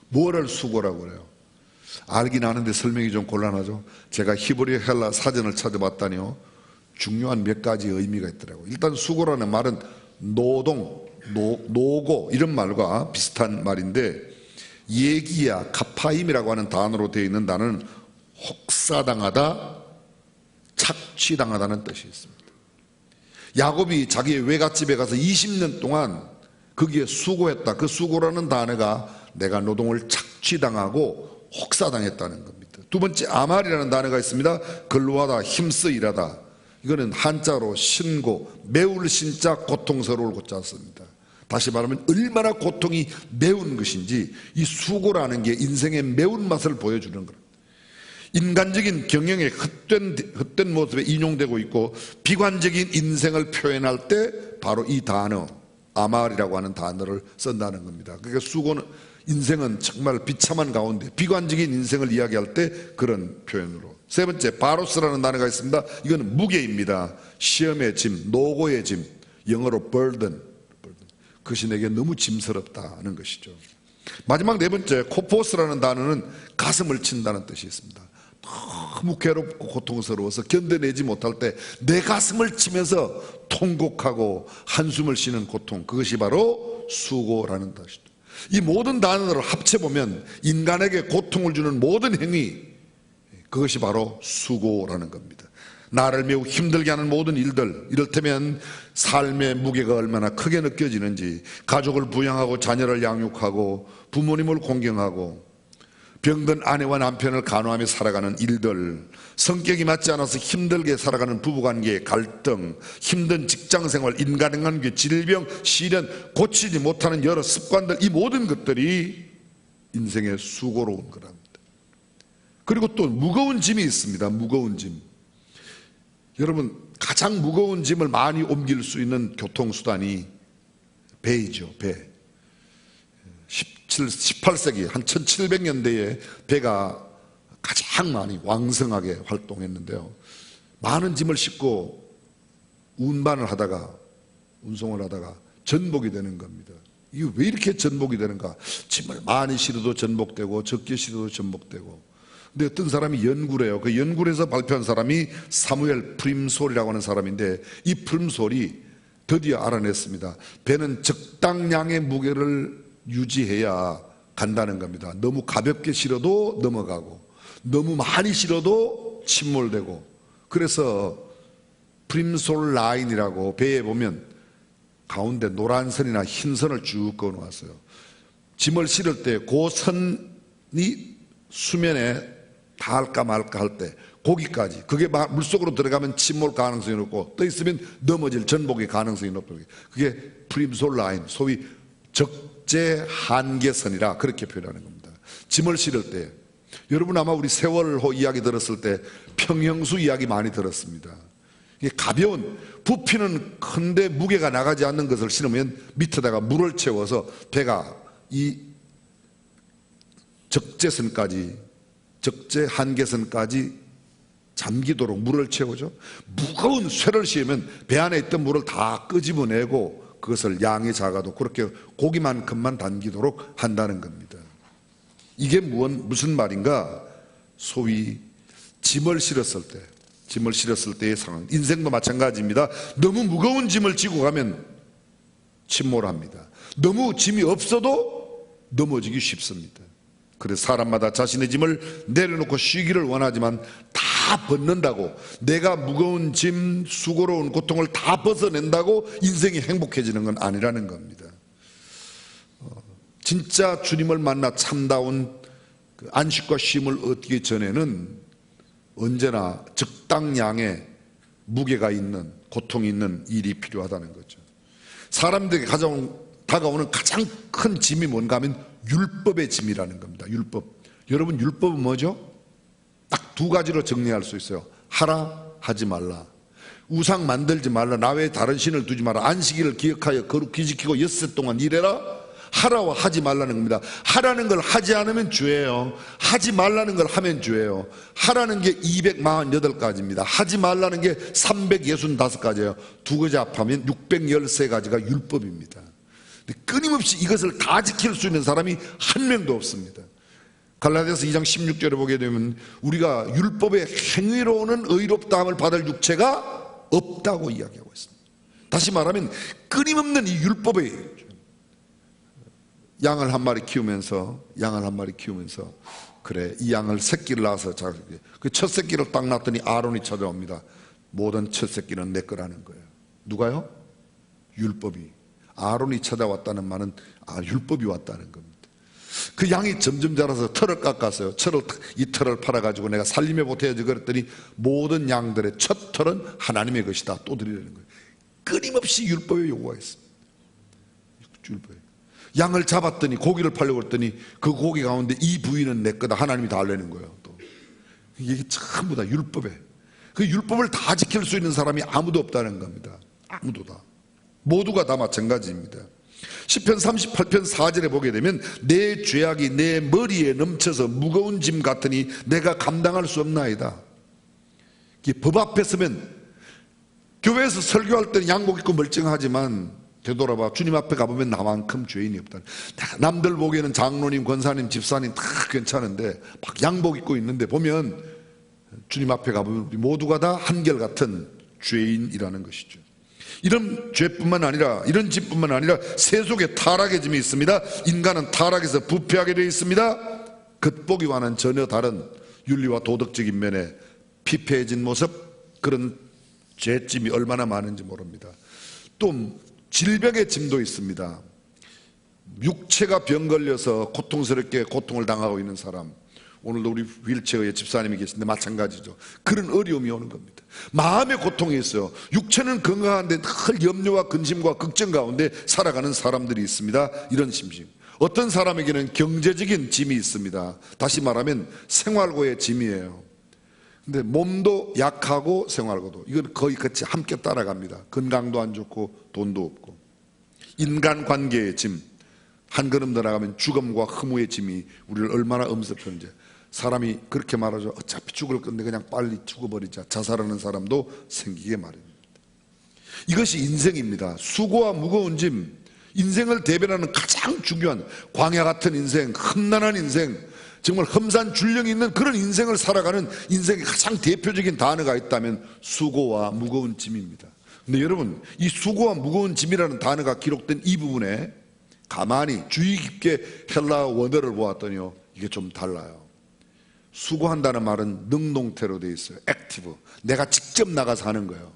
뭐를 수고라고 그래요? 알긴 아는데 설명이 좀 곤란하죠. 제가 히브리 헬라 사전을 찾아봤다니요, 중요한 몇 가지 의미가 있더라고요. 일단 수고라는 말은 노동, 노고 이런 말과 비슷한 말인데, 예기야 카파임이라고 하는 단어로 되어 있는 단어는 혹사당하다, 착취당하다는 뜻이 있습니다. 야곱이 자기의 외갓집에 가서 20년 동안 거기에 수고했다. 그 수고라는 단어가 내가 노동을 착취당하고 혹사당했다는 겁니다. 두 번째, 아말이라는 단어가 있습니다. 근로하다, 힘써 일하다. 이거는 한자로 신고, 매울 신자, 고통스러울 고자 씁니다. 다시 말하면 얼마나 고통이 매운 것인지, 이 수고라는 게 인생의 매운맛을 보여주는 겁니다. 인간적인 경영의 헛된 모습에 인용되고 있고, 비관적인 인생을 표현할 때 바로 이 단어 아말이라고 하는 단어를 쓴다는 겁니다. 그러니까 수고는, 인생은 정말 비참한 가운데 비관적인 인생을 이야기할 때 그런 표현으로. 세 번째, 바로스라는 단어가 있습니다. 이건 무게입니다. 시험의 짐, 노고의 짐, 영어로 burden. 그것이 내게 너무 짐스럽다는 것이죠. 마지막 네 번째, 코포스라는 단어는 가슴을 친다는 뜻이 있습니다. 너무 괴롭고 고통스러워서 견뎌내지 못할 때 내 가슴을 치면서 통곡하고 한숨을 쉬는 고통, 그것이 바로 수고라는 뜻이죠. 이 모든 단어를 합쳐보면 인간에게 고통을 주는 모든 행위, 그것이 바로 수고라는 겁니다. 나를 매우 힘들게 하는 모든 일들, 이를테면 삶의 무게가 얼마나 크게 느껴지는지, 가족을 부양하고 자녀를 양육하고 부모님을 공경하고 병든 아내와 남편을 간호하며 살아가는 일들, 성격이 맞지 않아서 힘들게 살아가는 부부관계의 갈등, 힘든 직장생활, 인간관계, 질병, 시련, 고치지 못하는 여러 습관들, 이 모든 것들이 인생의 수고로운 거랍니다. 그리고 또 무거운 짐이 있습니다. 무거운 짐. 여러분, 가장 무거운 짐을 많이 옮길 수 있는 교통수단이 배이죠. 배. 18세기 한 1700년대에 배가 가장 많이 왕성하게 활동했는데요, 많은 짐을 싣고 운반을 하다가, 운송을 하다가 전복이 되는 겁니다. 이게 왜 이렇게 전복이 되는가? 짐을 많이 실어도 전복되고 적게 실어도 전복되고. 근데 어떤 사람이 연구를 해요. 그 연구를 해서 발표한 사람이 사무엘 프림솔이라고 하는 사람인데, 이 프림솔이 드디어 알아냈습니다. 배는 적당량의 무게를 유지해야 간다는 겁니다. 너무 가볍게 실어도 넘어가고, 너무 많이 실어도 침몰되고. 그래서 프림솔 라인이라고 배에 보면 가운데 노란 선이나 흰 선을 쭉 그어놓았어요. 짐을 실을 때 그 선이 수면에 닿을까 말까 할 때 거기까지, 그게 물속으로 들어가면 침몰 가능성이 높고 떠 있으면 넘어질 전복의 가능성이 높고, 그게 프림솔 라인, 소위 적재 한계선이라 그렇게 표현하는 겁니다. 짐을 실을 때, 여러분 아마 우리 세월호 이야기 들었을 때 평형수 이야기 많이 들었습니다. 이게 가벼운, 부피는 큰데 무게가 나가지 않는 것을 실으면 밑에다가 물을 채워서 배가 이 적재선까지, 적재 한계선까지 잠기도록 물을 채우죠. 무거운 쇠를 씌우면 배 안에 있던 물을 다 끄집어내고 그것을 양이 작아도 그렇게 고기만큼만 담기도록 한다는 겁니다. 이게 무슨 말인가? 소위 짐을 실었을 때의 상황. 인생도 마찬가지입니다. 너무 무거운 짐을 지고 가면 침몰합니다. 너무 짐이 없어도 넘어지기 쉽습니다. 그래서 사람마다 자신의 짐을 내려놓고 쉬기를 원하지만 다 벗는다고, 내가 무거운 짐, 수고로운 고통을 다 벗어낸다고 인생이 행복해지는 건 아니라는 겁니다. 진짜 주님을 만나 참다운 그 안식과 쉼을 얻기 전에는 언제나 적당량의 무게가 있는, 고통이 있는 일이 필요하다는 거죠. 사람들에게 다가오는 가장 큰 짐이 뭔가 하면 율법의 짐이라는 겁니다. 율법. 여러분, 율법은 뭐죠? 딱 두 가지로 정리할 수 있어요. 하라, 하지 말라. 우상 만들지 말라. 나 외에 다른 신을 두지 마라. 안식일을 기억하여 거룩히 지키고 엿새 동안 일해라. 하라와 하지 말라는 겁니다. 하라는 걸 하지 않으면 죄예요. 하지 말라는 걸 하면 죄예요. 하라는 게 248가지입니다. 하지 말라는 게 365가지예요. 두 가지 합하면 613가지가 율법입니다. 끊임없이 이것을 다 지킬 수 있는 사람이 한 명도 없습니다. 갈라디아서 2장 16절에 보게 되면 우리가 율법의 행위로는 의롭다함을 받을 육체가 없다고 이야기하고 있습니다. 다시 말하면 끊임없는 이 율법의, 양을 한 마리 키우면서 그래, 이 양을 새끼를 낳아서 그 첫 새끼를 딱 낳았더니 아론이 찾아옵니다. 모든 첫 새끼는 내 거라는 거예요. 누가요? 율법이. 아론이 찾아왔다는 말은 율법이 왔다는 겁니다. 그 양이 점점 자라서 털을 깎았어요. 이 털을 팔아가지고 내가 살림에 보태야지 그랬더니 모든 양들의 첫 털은 하나님의 것이다. 또 드리라는 거예요. 끊임없이 율법의 요구가 있습니다. 율법에. 양을 잡았더니 고기를 팔려고 했더니 그 고기 가운데 이 부위는 내 거다. 하나님이 다 알려는 거예요. 또 이게 전부 다 율법에. 그 율법을 다 지킬 수 있는 사람이 아무도 없다는 겁니다. 아무도 다. 모두가 다 마찬가지입니다. 시편 38편 4절에 보게 되면 내 죄악이 내 머리에 넘쳐서 무거운 짐 같으니 내가 감당할 수 없나이다. 법 앞에 서면, 교회에서 설교할 때는 양복 입고 멀쩡하지만 되돌아봐 주님 앞에 가보면 나만큼 죄인이 없다. 남들 보기에는 장로님, 권사님, 집사님 다 괜찮은데 막 양복 입고 있는데 보면 주님 앞에 가보면 우리 모두가 다 한결같은 죄인이라는 것이죠. 이런 죄뿐만 아니라, 이런 짓뿐만 아니라 세속에 타락의 짐이 있습니다. 인간은 타락에서 부패하게 되어 있습니다. 겉보기와는 전혀 다른 윤리와 도덕적인 면에 피폐해진 모습, 그런 죄짐이 얼마나 많은지 모릅니다. 또 질병의 짐도 있습니다. 육체가 병 걸려서 고통스럽게 고통을 당하고 있는 사람, 오늘도 우리 휠체어에 집사님이 계신데 마찬가지죠. 그런 어려움이 오는 겁니다. 마음의 고통이 있어요. 육체는 건강한데 늘 염려와 근심과 걱정 가운데 살아가는 사람들이 있습니다. 이런 심심. 어떤 사람에게는 경제적인 짐이 있습니다. 다시 말하면 생활고의 짐이에요. 근데 몸도 약하고 생활고도 이건 거의 같이 함께 따라갑니다. 건강도 안 좋고 돈도 없고. 인간관계의 짐, 한 걸음 더 나가면 죽음과 허무의 짐이 우리를 얼마나 엄습하는지. 사람이 그렇게 말하죠. 어차피 죽을 건데 그냥 빨리 죽어버리자. 자살하는 사람도 생기게 마련입니다. 이것이 인생입니다. 수고와 무거운 짐, 인생을 대변하는 가장 중요한 광야 같은 인생, 험난한 인생, 정말 험산줄령이 있는 그런 인생을 살아가는 인생의 가장 대표적인 단어가 있다면 수고와 무거운 짐입니다. 근데 여러분, 이 수고와 무거운 짐이라는 단어가 기록된 이 부분에 가만히 주의 깊게 헬라 원어를 보았더니요, 이게 좀 달라요. 수고한다는 말은 능동태로 되어 있어요. 액티브. 내가 직접 나가서 하는 거예요.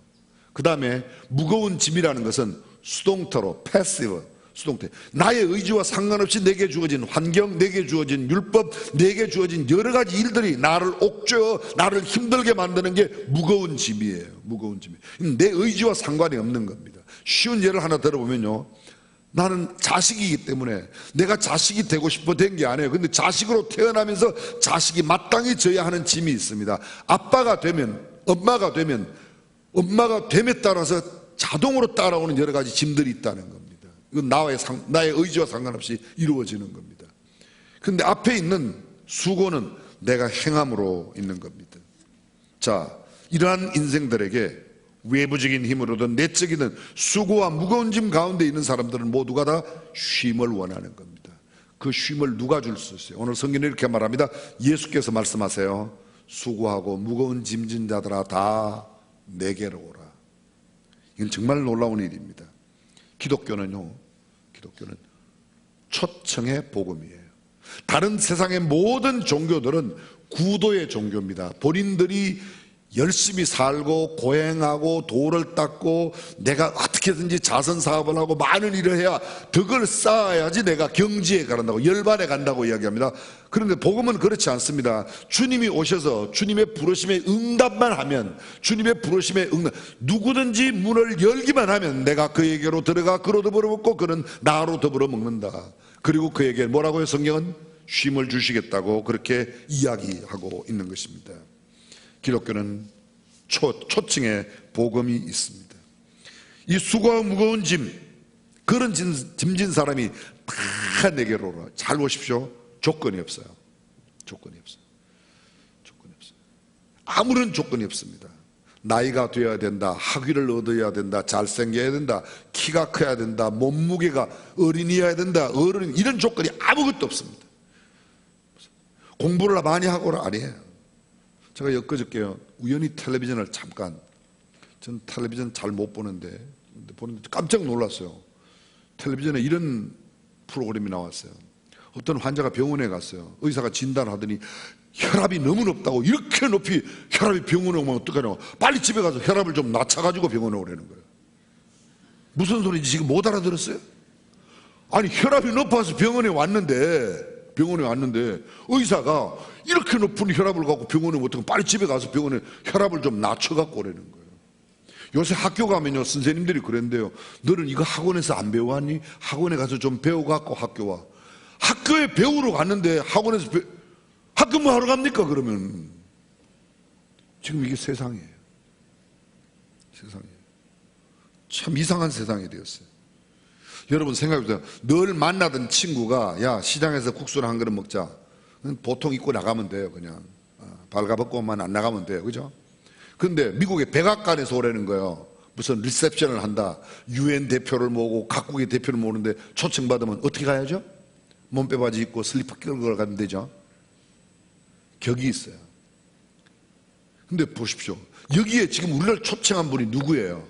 그 다음에 무거운 짐이라는 것은 수동태로, 패시브, 수동태. 나의 의지와 상관없이 내게 주어진 환경, 내게 주어진 율법, 내게 주어진 여러 가지 일들이 나를 옥죄어 나를 힘들게 만드는 게 무거운 짐이에요. 무거운 짐이에요. 내 의지와 상관이 없는 겁니다. 쉬운 예를 하나 들어보면요, 나는 자식이기 때문에 내가 자식이 되고 싶어 된 게 아니에요. 근데 자식으로 태어나면서 자식이 마땅히 져야 하는 짐이 있습니다. 아빠가 되면, 엄마가 됨에 따라서 자동으로 따라오는 여러 가지 짐들이 있다는 겁니다. 이건 나의 의지와 상관없이 이루어지는 겁니다. 근데 앞에 있는 수고는 내가 행함으로 있는 겁니다. 자, 이러한 인생들에게 외부적인 힘으로든 내적이든 수고와 무거운 짐 가운데 있는 사람들은 모두가 다 쉼을 원하는 겁니다. 그 쉼을 누가 줄 수 있어요? 오늘 성경은 이렇게 말합니다. 예수께서 말씀하세요. 수고하고 무거운 짐진 자들아 다 내게로 오라. 이건 정말 놀라운 일입니다. 기독교는 초청의 복음이에요. 다른 세상의 모든 종교들은 구도의 종교입니다. 본인들이 열심히 살고 고행하고 도를 닦고 내가 어떻게든지 자선 사업을 하고 많은 일을 해야 덕을 쌓아야지 내가 경지에 간다고, 열반에 간다고 이야기합니다. 그런데 복음은 그렇지 않습니다. 주님이 오셔서 주님의 부르심에 응답만 하면, 주님의 부르심에 누구든지 문을 열기만 하면 내가 그에게로 들어가 그로 더불어 먹고 그는 나로 더불어 먹는다. 그리고 그에게 뭐라고요? 성경은 쉼을 주시겠다고 그렇게 이야기하고 있는 것입니다. 기독교는 초층의 복음이 있습니다. 이 수고하고 무거운 짐, 그런 짐진 사람이 다 내게로 오라. 잘 보십시오. 조건이 없어요. 조건이 없어요. 조건이 없어요. 아무런 조건이 없습니다. 나이가 되어야 된다, 학위를 얻어야 된다, 잘생겨야 된다, 키가 커야 된다, 몸무게가 어린이여야 된다, 어른, 이런 조건이 아무것도 없습니다. 공부를 많이 하고는 아니에요. 제가 엊그저께요, 우연히 텔레비전을 잠깐, 전 텔레비전 잘 못 보는데 보는데 깜짝 놀랐어요. 텔레비전에 이런 프로그램이 나왔어요. 어떤 환자가 병원에 갔어요. 의사가 진단하더니 혈압이 너무 높다고, 이렇게 높이 혈압이 병원에 오면 어떡하냐고, 빨리 집에 가서 혈압을 좀 낮춰가지고 병원에 오라는 거예요. 무슨 소리인지 지금 못 알아들었어요? 아니 혈압이 높아서 병원에 왔는데 의사가 이렇게 높은 혈압을 갖고 병원에 못 오면 빨리 집에 가서 병원에 혈압을 좀 낮춰갖고 오라는 거예요. 요새 학교 가면요, 선생님들이 그랬는데요, 너는 이거 학원에서 안 배워왔니? 학원에 가서 좀 배워갖고 학교 와. 학교에 배우러 갔는데 학원에서 학교 뭐 하러 갑니까 그러면? 지금 이게 세상이에요. 세상이에요. 참 이상한 세상이 되었어요. 여러분 생각해보세요. 늘 만나던 친구가 야 시장에서 국수나 한 그릇 먹자. 보통 입고 나가면 돼요. 그냥 발가벗고만 안 나가면 돼요. 그죠? 근데 미국의 백악관에서 오라는 거예요. 무슨 리셉션을 한다, UN 대표를 모으고 각국의 대표를 모으는데 초청받으면 어떻게 가야죠? 몸빼바지 입고 슬리퍼 끌고 가면 되죠. 격이 있어요. 근데 보십시오, 여기에 지금 우리를 초청한 분이 누구예요?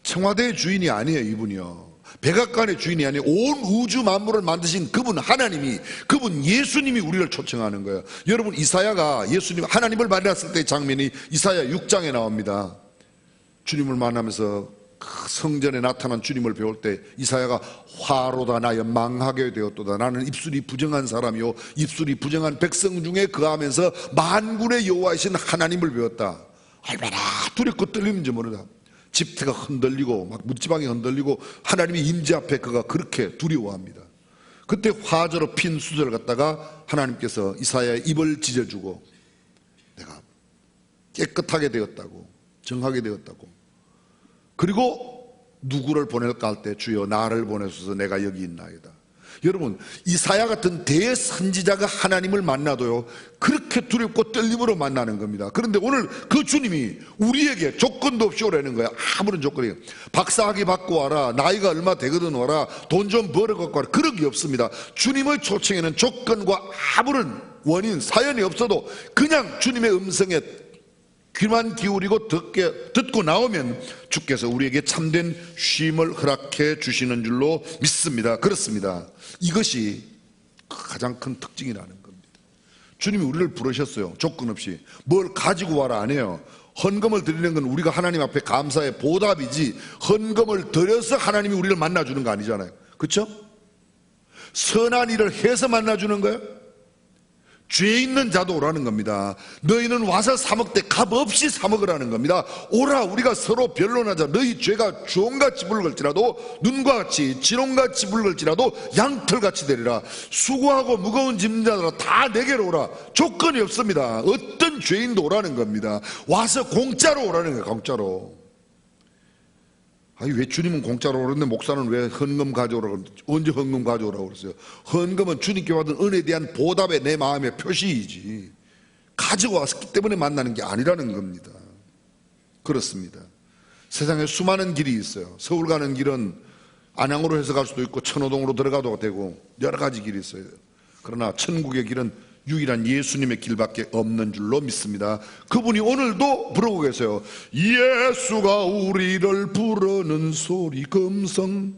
청와대의 주인이 아니에요. 이분이요, 백악관의 주인이 아니에요. 온 우주 만물을 만드신 그분 하나님이, 그분 예수님이 우리를 초청하는 거예요. 여러분, 이사야가 예수님 하나님을 만났을 때의 장면이 이사야 6장에 나옵니다. 주님을 만나면서 그 성전에 나타난 주님을 배울 때 이사야가 화로다 나여 망하게 되었도다. 나는 입술이 부정한 사람이요 입술이 부정한 백성 중에 거하면서 만군의 여호와이신 하나님을 배웠다. 얼마나 두렵고 떨리는지 모르다. 집태가 흔들리고 막 묻지방이 흔들리고 하나님의 임재 앞에 그가 그렇게 두려워합니다. 그때 화저로 핀 수저를 갖다가 하나님께서 이사야의 입을 찢어주고 내가 깨끗하게 되었다고, 정하게 되었다고, 그리고 누구를 보낼까 할 때 주여 나를 보내소서 내가 여기 있나이다. 여러분, 이사야 같은 대선지자가 하나님을 만나도요 그렇게 두렵고 떨림으로 만나는 겁니다. 그런데 오늘 그 주님이 우리에게 조건도 없이 오라는 거야. 아무런 조건이, 박사학위 받고 와라, 나이가 얼마 되거든 와라, 돈 좀 벌어 갖고 와라, 그런 게 없습니다. 주님의 초청에는 조건과 아무런 원인, 사연이 없어도 그냥 주님의 음성에 귀만 기울이고 듣고 나오면 주께서 우리에게 참된 쉼을 허락해 주시는 줄로 믿습니다. 그렇습니다. 이것이 가장 큰 특징이라는 겁니다. 주님이 우리를 부르셨어요. 조건 없이. 뭘 가지고 와라 안 해요. 헌금을 드리는 건 우리가 하나님 앞에 감사의 보답이지, 헌금을 드려서 하나님이 우리를 만나주는 거 아니잖아요. 그렇죠? 선한 일을 해서 만나주는 거예요. 죄 있는 자도 오라는 겁니다. 너희는 와서 사 먹되 값 없이 사 먹으라는 겁니다. 오라, 우리가 서로 변론하자. 너희 죄가 주홍같이 붉을지라도 눈과 같이 지롱같이 붉을지라도 양털같이 되리라. 수고하고 무거운 짐진 자들아 다 내게로 오라. 조건이 없습니다. 어떤 죄인도 오라는 겁니다. 와서 공짜로 오라는 거예요. 공짜로. 아니 왜 주님은 공짜로 오는데 목사는 왜 헌금 가져오라고, 언제 헌금 가져오라고 그랬어요? 헌금은 주님께 받은 은혜에 대한 보답의 내 마음의 표시이지 가지고 왔기 때문에 만나는 게 아니라는 겁니다. 그렇습니다. 세상에 수많은 길이 있어요. 서울 가는 길은 안양으로 해서 갈 수도 있고 천호동으로 들어가도 되고 여러 가지 길이 있어요. 그러나 천국의 길은 유일한 예수님의 길밖에 없는 줄로 믿습니다. 그분이 오늘도 부르고 계세요. 예수가 우리를 부르는 소리, 금성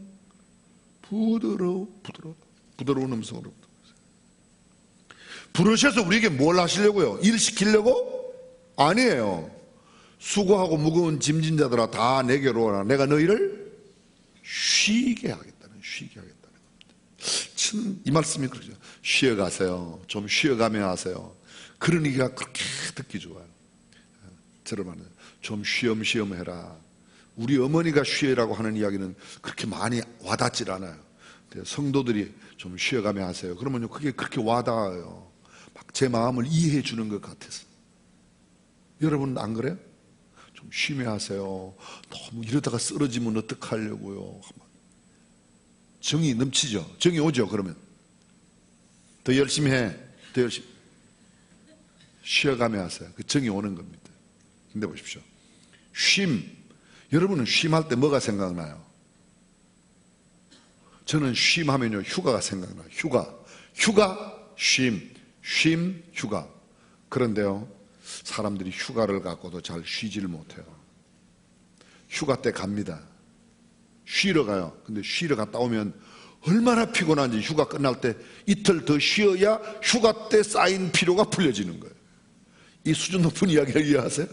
부드러운 음성으로부터 부르셔서 우리에게 뭘 하시려고요? 일 시키려고? 아니에요. 수고하고 무거운 짐진 자들아 다 내게로 오라. 내가 너희를 쉬게 하겠다는 겁니다. 참 이 말씀이 그렇죠. 쉬어가세요. 좀 쉬어가며 하세요. 그런 얘기가 그렇게 듣기 좋아요. 저를 말해요. 좀 쉬엄쉬엄 해라. 우리 어머니가 쉬어라고 하는 이야기는 그렇게 많이 와닿질 않아요. 성도들이 좀 쉬어가며 하세요. 그러면요, 그게 그렇게 와닿아요. 막 제 마음을 이해해 주는 것 같아서. 여러분 안 그래요? 좀 쉬며 하세요. 너무 이러다가 쓰러지면 어떡하려고요. 정이 넘치죠. 정이 오죠. 그러면 더 열심히 해. 더 열심히 쉬어가며 하세요. 그 정이 오는 겁니다. 근데 보십시오. 쉼. 여러분은 쉼할 때 뭐가 생각나요? 저는 쉼하면요 휴가가 생각나요. 휴가, 쉼, 휴가. 그런데요 사람들이 휴가를 갖고도 잘 쉬지를 못해요. 휴가 때 갑니다. 쉬러 가요. 근데 쉬러 갔다 오면 얼마나 피곤한지 휴가 끝날 때 이틀 더 쉬어야 휴가 때 쌓인 피로가 풀려지는 거예요. 이 수준 높은 이야기를 이해하세요?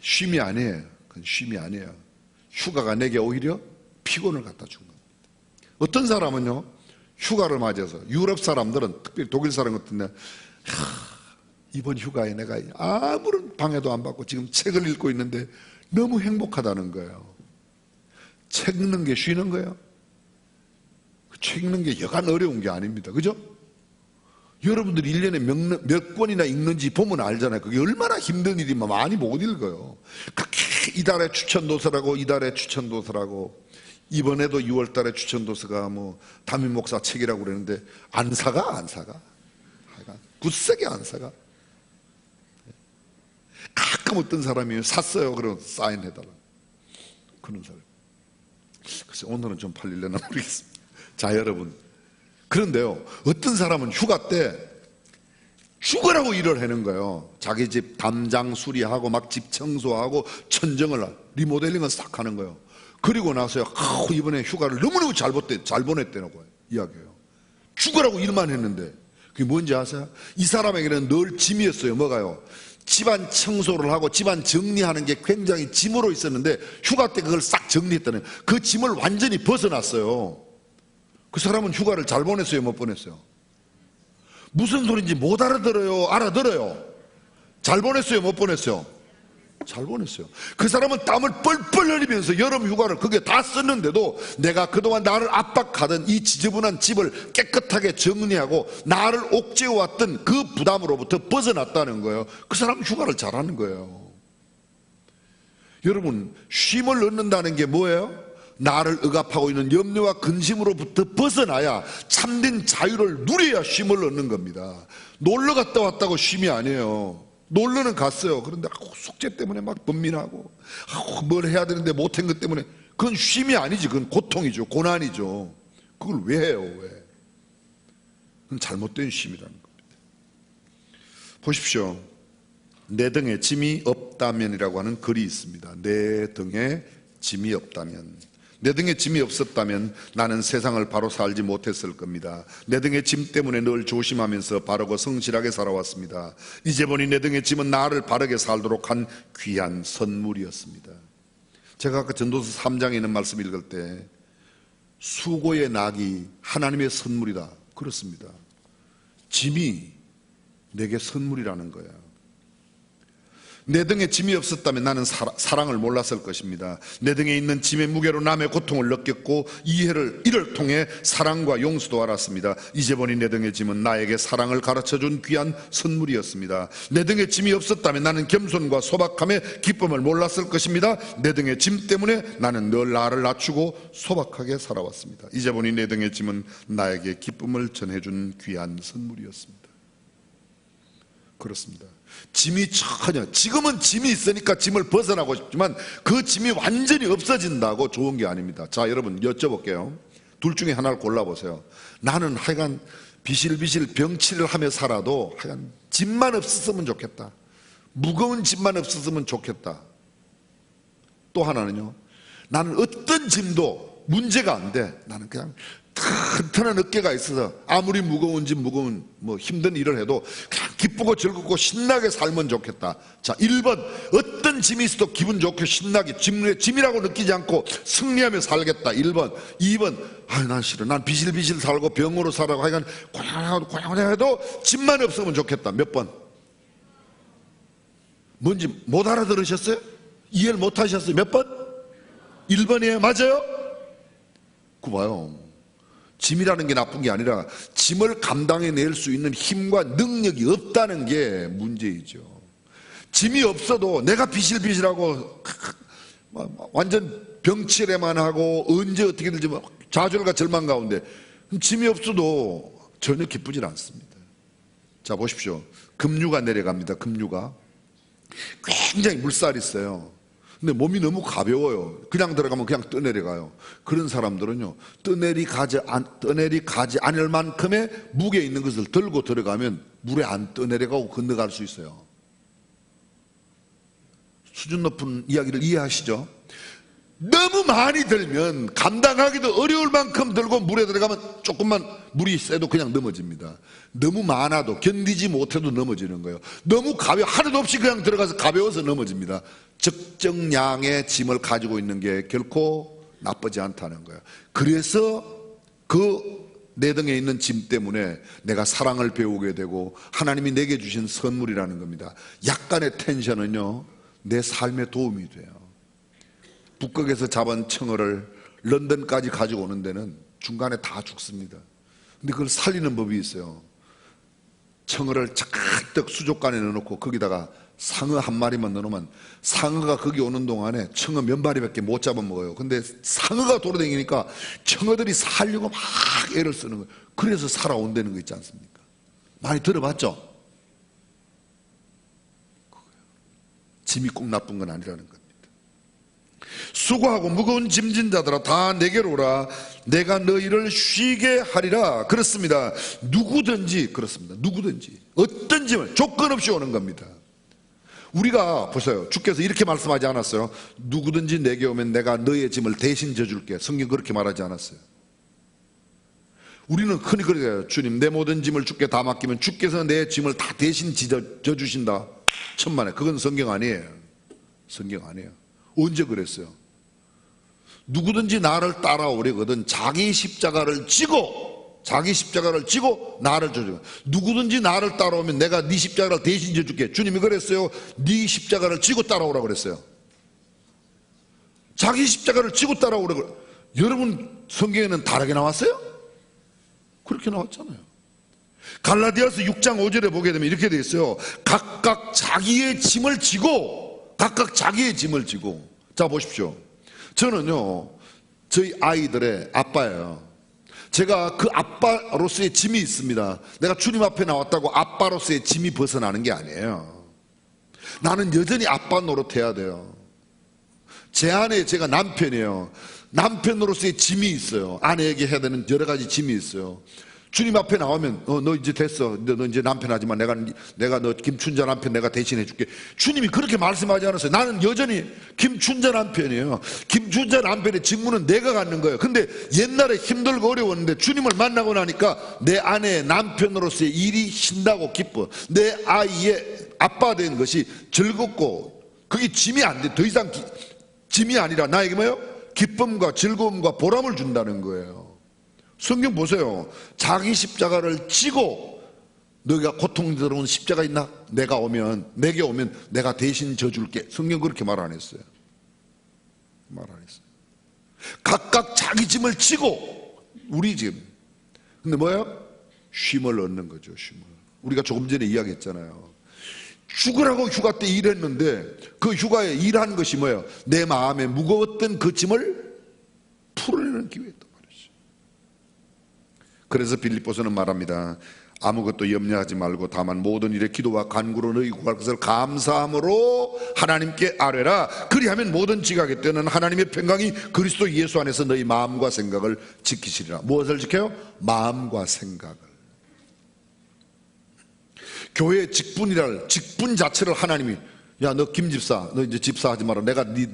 쉼이 아니에요. 그건 쉼이 아니에요. 휴가가 내게 오히려 피곤을 갖다 준 겁니다. 어떤 사람은요 휴가를 맞아서, 유럽 사람들은 특별히 독일 사람 같은데 이번 휴가에 내가 아무런 방해도 안 받고 지금 책을 읽고 있는데 너무 행복하다는 거예요. 책 읽는 게 쉬는 거예요? 책 읽는 게 여간 어려운 게 아닙니다. 그죠? 여러분들이 1년에 몇 권이나 읽는지 보면 알잖아요. 그게 얼마나 힘든 일이면 많이 못 읽어요. 그렇게 이달에 추천도서라고 이번에도 6월 달에 추천도서가 뭐 담임 목사 책이라고 그러는데 안 사가? 굳세게 안 사가? 가끔 어떤 사람이 샀어요. 그러면 사인해달라. 그런 사람. 글쎄 오늘은 좀 팔릴려나 모르겠습니다. 자 여러분, 그런데요 어떤 사람은 휴가 때 죽으라고 일을 하는 거예요. 자기 집 담장 수리하고 막 집 청소하고 천정을 리모델링을 싹 하는 거예요. 그리고 나서요 이번에 휴가를 너무너무 잘 보냈다고 이야기해요. 죽으라고 일만 했는데 그게 뭔지 아세요? 이 사람에게는 늘 짐이었어요. 뭐가요? 집안 청소를 하고 집안 정리하는 게 굉장히 짐으로 있었는데 휴가 때 그걸 싹 정리했다는 그 짐을 완전히 벗어났어요. 그 사람은 휴가를 잘 보냈어요? 못 보냈어요? 무슨 소리인지 못 알아들어요? 알아들어요? 잘 보냈어요? 못 보냈어요? 잘 보냈어요. 그 사람은 땀을 뻘뻘 흘리면서 여름 휴가를 그게 다 썼는데도 내가 그동안 나를 압박하던 이 지저분한 집을 깨끗하게 정리하고 나를 옥죄어왔던 그 부담으로부터 벗어났다는 거예요. 그 사람은 휴가를 잘하는 거예요. 여러분 쉼을 얻는다는 게 뭐예요? 나를 억압하고 있는 염려와 근심으로부터 벗어나야 참된 자유를 누려야 쉼을 얻는 겁니다. 놀러 갔다 왔다고 쉼이 아니에요. 놀러는 갔어요. 그런데 숙제 때문에 막 번민하고 뭘 해야 되는데 못한 것 때문에 그건 쉼이 아니지. 그건 고통이죠. 고난이죠. 그걸 왜 해요? 왜? 그건 잘못된 쉼이라는 겁니다. 보십시오. 내 등에 짐이 없다면이라고 하는 글이 있습니다. 내 등에 짐이 없다면, 내 등에 짐이 없었다면 나는 세상을 바로 살지 못했을 겁니다. 내 등의 짐 때문에 늘 조심하면서 바르고 성실하게 살아왔습니다. 이제 보니 내 등의 짐은 나를 바르게 살도록 한 귀한 선물이었습니다. 제가 아까 전도서 3장에 있는 말씀 읽을 때 수고의 낙이 하나님의 선물이다. 그렇습니다. 짐이 내게 선물이라는 거야. 내 등에 짐이 없었다면 나는 사랑을 몰랐을 것입니다. 내 등에 있는 짐의 무게로 남의 고통을 느꼈고 이를 통해 사랑과 용서도 알았습니다. 이제 보니 내 등의 짐은 나에게 사랑을 가르쳐준 귀한 선물이었습니다. 내 등에 짐이 없었다면 나는 겸손과 소박함의 기쁨을 몰랐을 것입니다. 내 등의 짐 때문에 나는 늘 나를 낮추고 소박하게 살아왔습니다. 이제 보니 내 등의 짐은 나에게 기쁨을 전해준 귀한 선물이었습니다. 그렇습니다. 짐이 전혀, 지금은 짐이 있으니까 짐을 벗어나고 싶지만 그 짐이 완전히 없어진다고 좋은 게 아닙니다. 자 여러분 여쭤볼게요. 둘 중에 하나를 골라보세요. 나는 하여간 비실비실 병치를 하며 살아도 하여간 짐만 없었으면 좋겠다. 무거운 짐만 없었으면 좋겠다. 또 하나는요, 나는 어떤 짐도 문제가 안 돼. 나는 그냥 튼튼한 어깨가 있어서 아무리 무거운 뭐 힘든 일을 해도 그냥 기쁘고 즐겁고 신나게 살면 좋겠다. 자, 1번 어떤 짐이 있어도 기분 좋게 신나게 짐이라고 느끼지 않고 승리하며 살겠다. 1번. 2번 난 싫어. 난 비실비실 살고 병으로 살아고 하여간 고냥해도 짐만 없으면 좋겠다. 몇 번? 뭔지 못 알아들으셨어요? 이해를 못 하셨어요? 몇 번? 1번이에요. 맞아요? 그 봐요. 짐이라는 게 나쁜 게 아니라 짐을 감당해낼 수 있는 힘과 능력이 없다는 게 문제이죠. 짐이 없어도 내가 비실비실하고 완전 병치레만 하고 언제 어떻게 될지 좌절과 절망 가운데 짐이 없어도 전혀 기쁘질 않습니다. 자, 보십시오. 급류가 내려갑니다. 급류가 굉장히 물살이 있어요. 근데 몸이 너무 가벼워요. 그냥 들어가면 그냥 떠내려가요. 그런 사람들은요, 떠내리 가지 않을 만큼의 무게 있는 것을 들고 들어가면 물에 안 떠내려가고 건너갈 수 있어요. 수준 높은 이야기를 이해하시죠? 너무 많이 들면 감당하기도 어려울 만큼 들고 물에 들어가면 조금만 물이 세도 그냥 넘어집니다. 너무 많아도 견디지 못해도 넘어지는 거예요. 너무 하루도 없이 그냥 들어가서 가벼워서 넘어집니다. 적정량의 짐을 가지고 있는 게 결코 나쁘지 않다는 거예요. 그래서 그 내 등에 있는 짐 때문에 내가 사랑을 배우게 되고 하나님이 내게 주신 선물이라는 겁니다. 약간의 텐션은요, 내 삶에 도움이 돼요. 북극에서 잡은 청어를 런던까지 가지고 오는 데는 중간에 다 죽습니다. 근데 그걸 살리는 법이 있어요. 청어를 착득 수족관에 넣어놓고 거기다가 상어 한 마리만 넣어놓으면 상어가 거기 오는 동안에 청어 몇 마리밖에 못 잡아먹어요. 근데 상어가 돌아다니니까 청어들이 살려고 막 애를 쓰는 거예요. 그래서 살아온다는 거 있지 않습니까? 많이 들어봤죠? 짐이 꼭 나쁜 건 아니라는 겁니다. 수고하고 무거운 짐진 자들아 다 내게로 오라. 내가 너희를 쉬게 하리라. 그렇습니다. 누구든지 그렇습니다. 누구든지 어떤 짐을 조건 없이 오는 겁니다. 우리가 보세요. 주께서 이렇게 말씀하지 않았어요? 누구든지 내게 오면 내가 너의 짐을 대신 져줄게. 성경 그렇게 말하지 않았어요? 우리는 흔히 그래요. 주님, 내 모든 짐을 주께 다 맡기면 주께서 내 짐을 다 대신 져주신다. 천만에. 그건 성경 아니에요. 성경 아니에요. 언제 그랬어요? 누구든지 나를 따라오려거든 자기 십자가를 지고 나를 져줘. 누구든지 나를 따라오면 내가 네 십자가를 대신 져줄게. 주님이 그랬어요? 네 십자가를 지고 따라오라고 그랬어요. 자기 십자가를 지고 따라오라고. 여러분 성경에는 다르게 나왔어요? 그렇게 나왔잖아요. 갈라디아서 6장 5절에 보게 되면 이렇게 되어 있어요. 각각 자기의 짐을 지고. 자, 보십시오. 저는요, 저희 아이들의 아빠예요. 제가 그 아빠로서의 짐이 있습니다. 내가 주님 앞에 나왔다고 아빠로서의 짐이 벗어나는 게 아니에요. 나는 여전히 아빠 노릇해야 돼요. 제 안에 제가 남편이에요. 남편으로서의 짐이 있어요. 아내에게 해야 되는 여러 가지 짐이 있어요. 주님 앞에 나오면 너 이제 됐어. 너 이제 남편 하지만 내가 너 김춘자 남편 내가 대신해 줄게. 주님이 그렇게 말씀하지 않았어요. 나는 여전히 김춘자 남편이에요. 김춘자 남편의 직무는 내가 갖는 거예요. 근데 옛날에 힘들고 어려웠는데 주님을 만나고 나니까 내 아내의 남편으로서의 일이 신나고 기뻐. 내 아이의 아빠 된 것이 즐겁고 그게 짐이 안 돼. 더 이상 짐이 아니라 나에게 뭐예요? 기쁨과 즐거움과 보람을 준다는 거예요. 성경 보세요. 자기 십자가를 지고 너희가 고통스러운 십자가 있나? 내게 오면 내가 대신 져줄게. 성경 그렇게 말 안 했어요. 말 안 했어요. 각각 자기 짐을 지고 우리 짐. 근데 뭐예요? 쉼을 얻는 거죠. 쉼을. 우리가 조금 전에 이야기했잖아요. 죽으라고 휴가 때 일했는데 그 휴가에 일한 것이 뭐예요? 내 마음에 무거웠던 그 짐을 풀어내는 기회였단 말이죠. 그래서 빌립보서는 말합니다. 아무것도 염려하지 말고 다만 모든 일에 기도와 간구로 너희 구할 것을 감사함으로 하나님께 아뢰라. 그리하면 모든 지각에 때는 하나님의 평강이 그리스도 예수 안에서 너희 마음과 생각을 지키시리라. 무엇을 지켜요? 마음과 생각을. 교회의 직분 자체를 하나님이 야 너 김집사 너 이제 집사하지 마라. 내가 네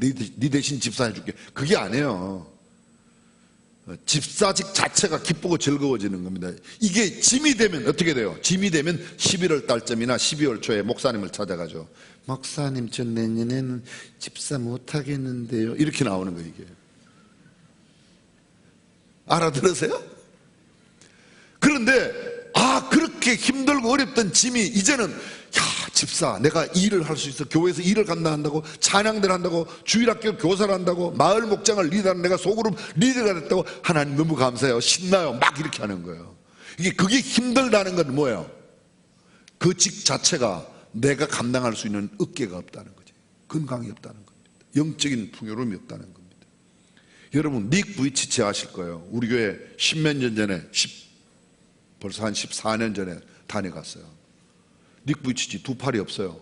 대신 집사해 줄게. 그게 아니에요. 집사직 자체가 기쁘고 즐거워지는 겁니다. 이게 짐이 되면 어떻게 돼요? 짐이 되면 11월 달쯤이나 12월 초에 목사님을 찾아가죠. 목사님, 전 내년에는 집사 못하겠는데요. 이렇게 나오는 거예요, 이게. 알아들으세요? 그런데 그렇게 힘들고 어렵던 짐이 이제는 집사, 내가 일을 할 수 있어. 교회에서 일을 감당한다고, 찬양들 한다고, 주일학교 교사를 한다고, 마을 목장을 리드하는 내가 소그룹 리더가 됐다고. 하나님 너무 감사해요. 신나요. 막 이렇게 하는 거예요. 그게 힘들다는 건 뭐예요? 그 직 자체가 내가 감당할 수 있는 어깨가 없다는 거지. 건강이 없다는 겁니다. 영적인 풍요로움이 없다는 겁니다. 여러분, 닉 부이치치 아실 거예요. 우리 교회 10몇 년 전에, 벌써 한 14년 전에 다녀갔어요. 닉 부이치치 두 팔이 없어요.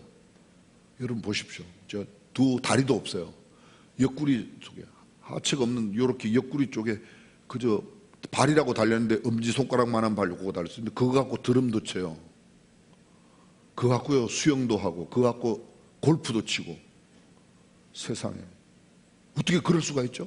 여러분 보십시오. 저 두 다리도 없어요. 옆구리 쪽에 하체가 없는 요렇게 옆구리 쪽에 그저 발이라고 달렸는데 엄지손가락만한 발 요거 달렸어요. 근데 그거 갖고 드럼도 쳐요. 그거 갖고요 수영도 하고 그거 갖고 골프도 치고. 세상에 어떻게 그럴 수가 있죠?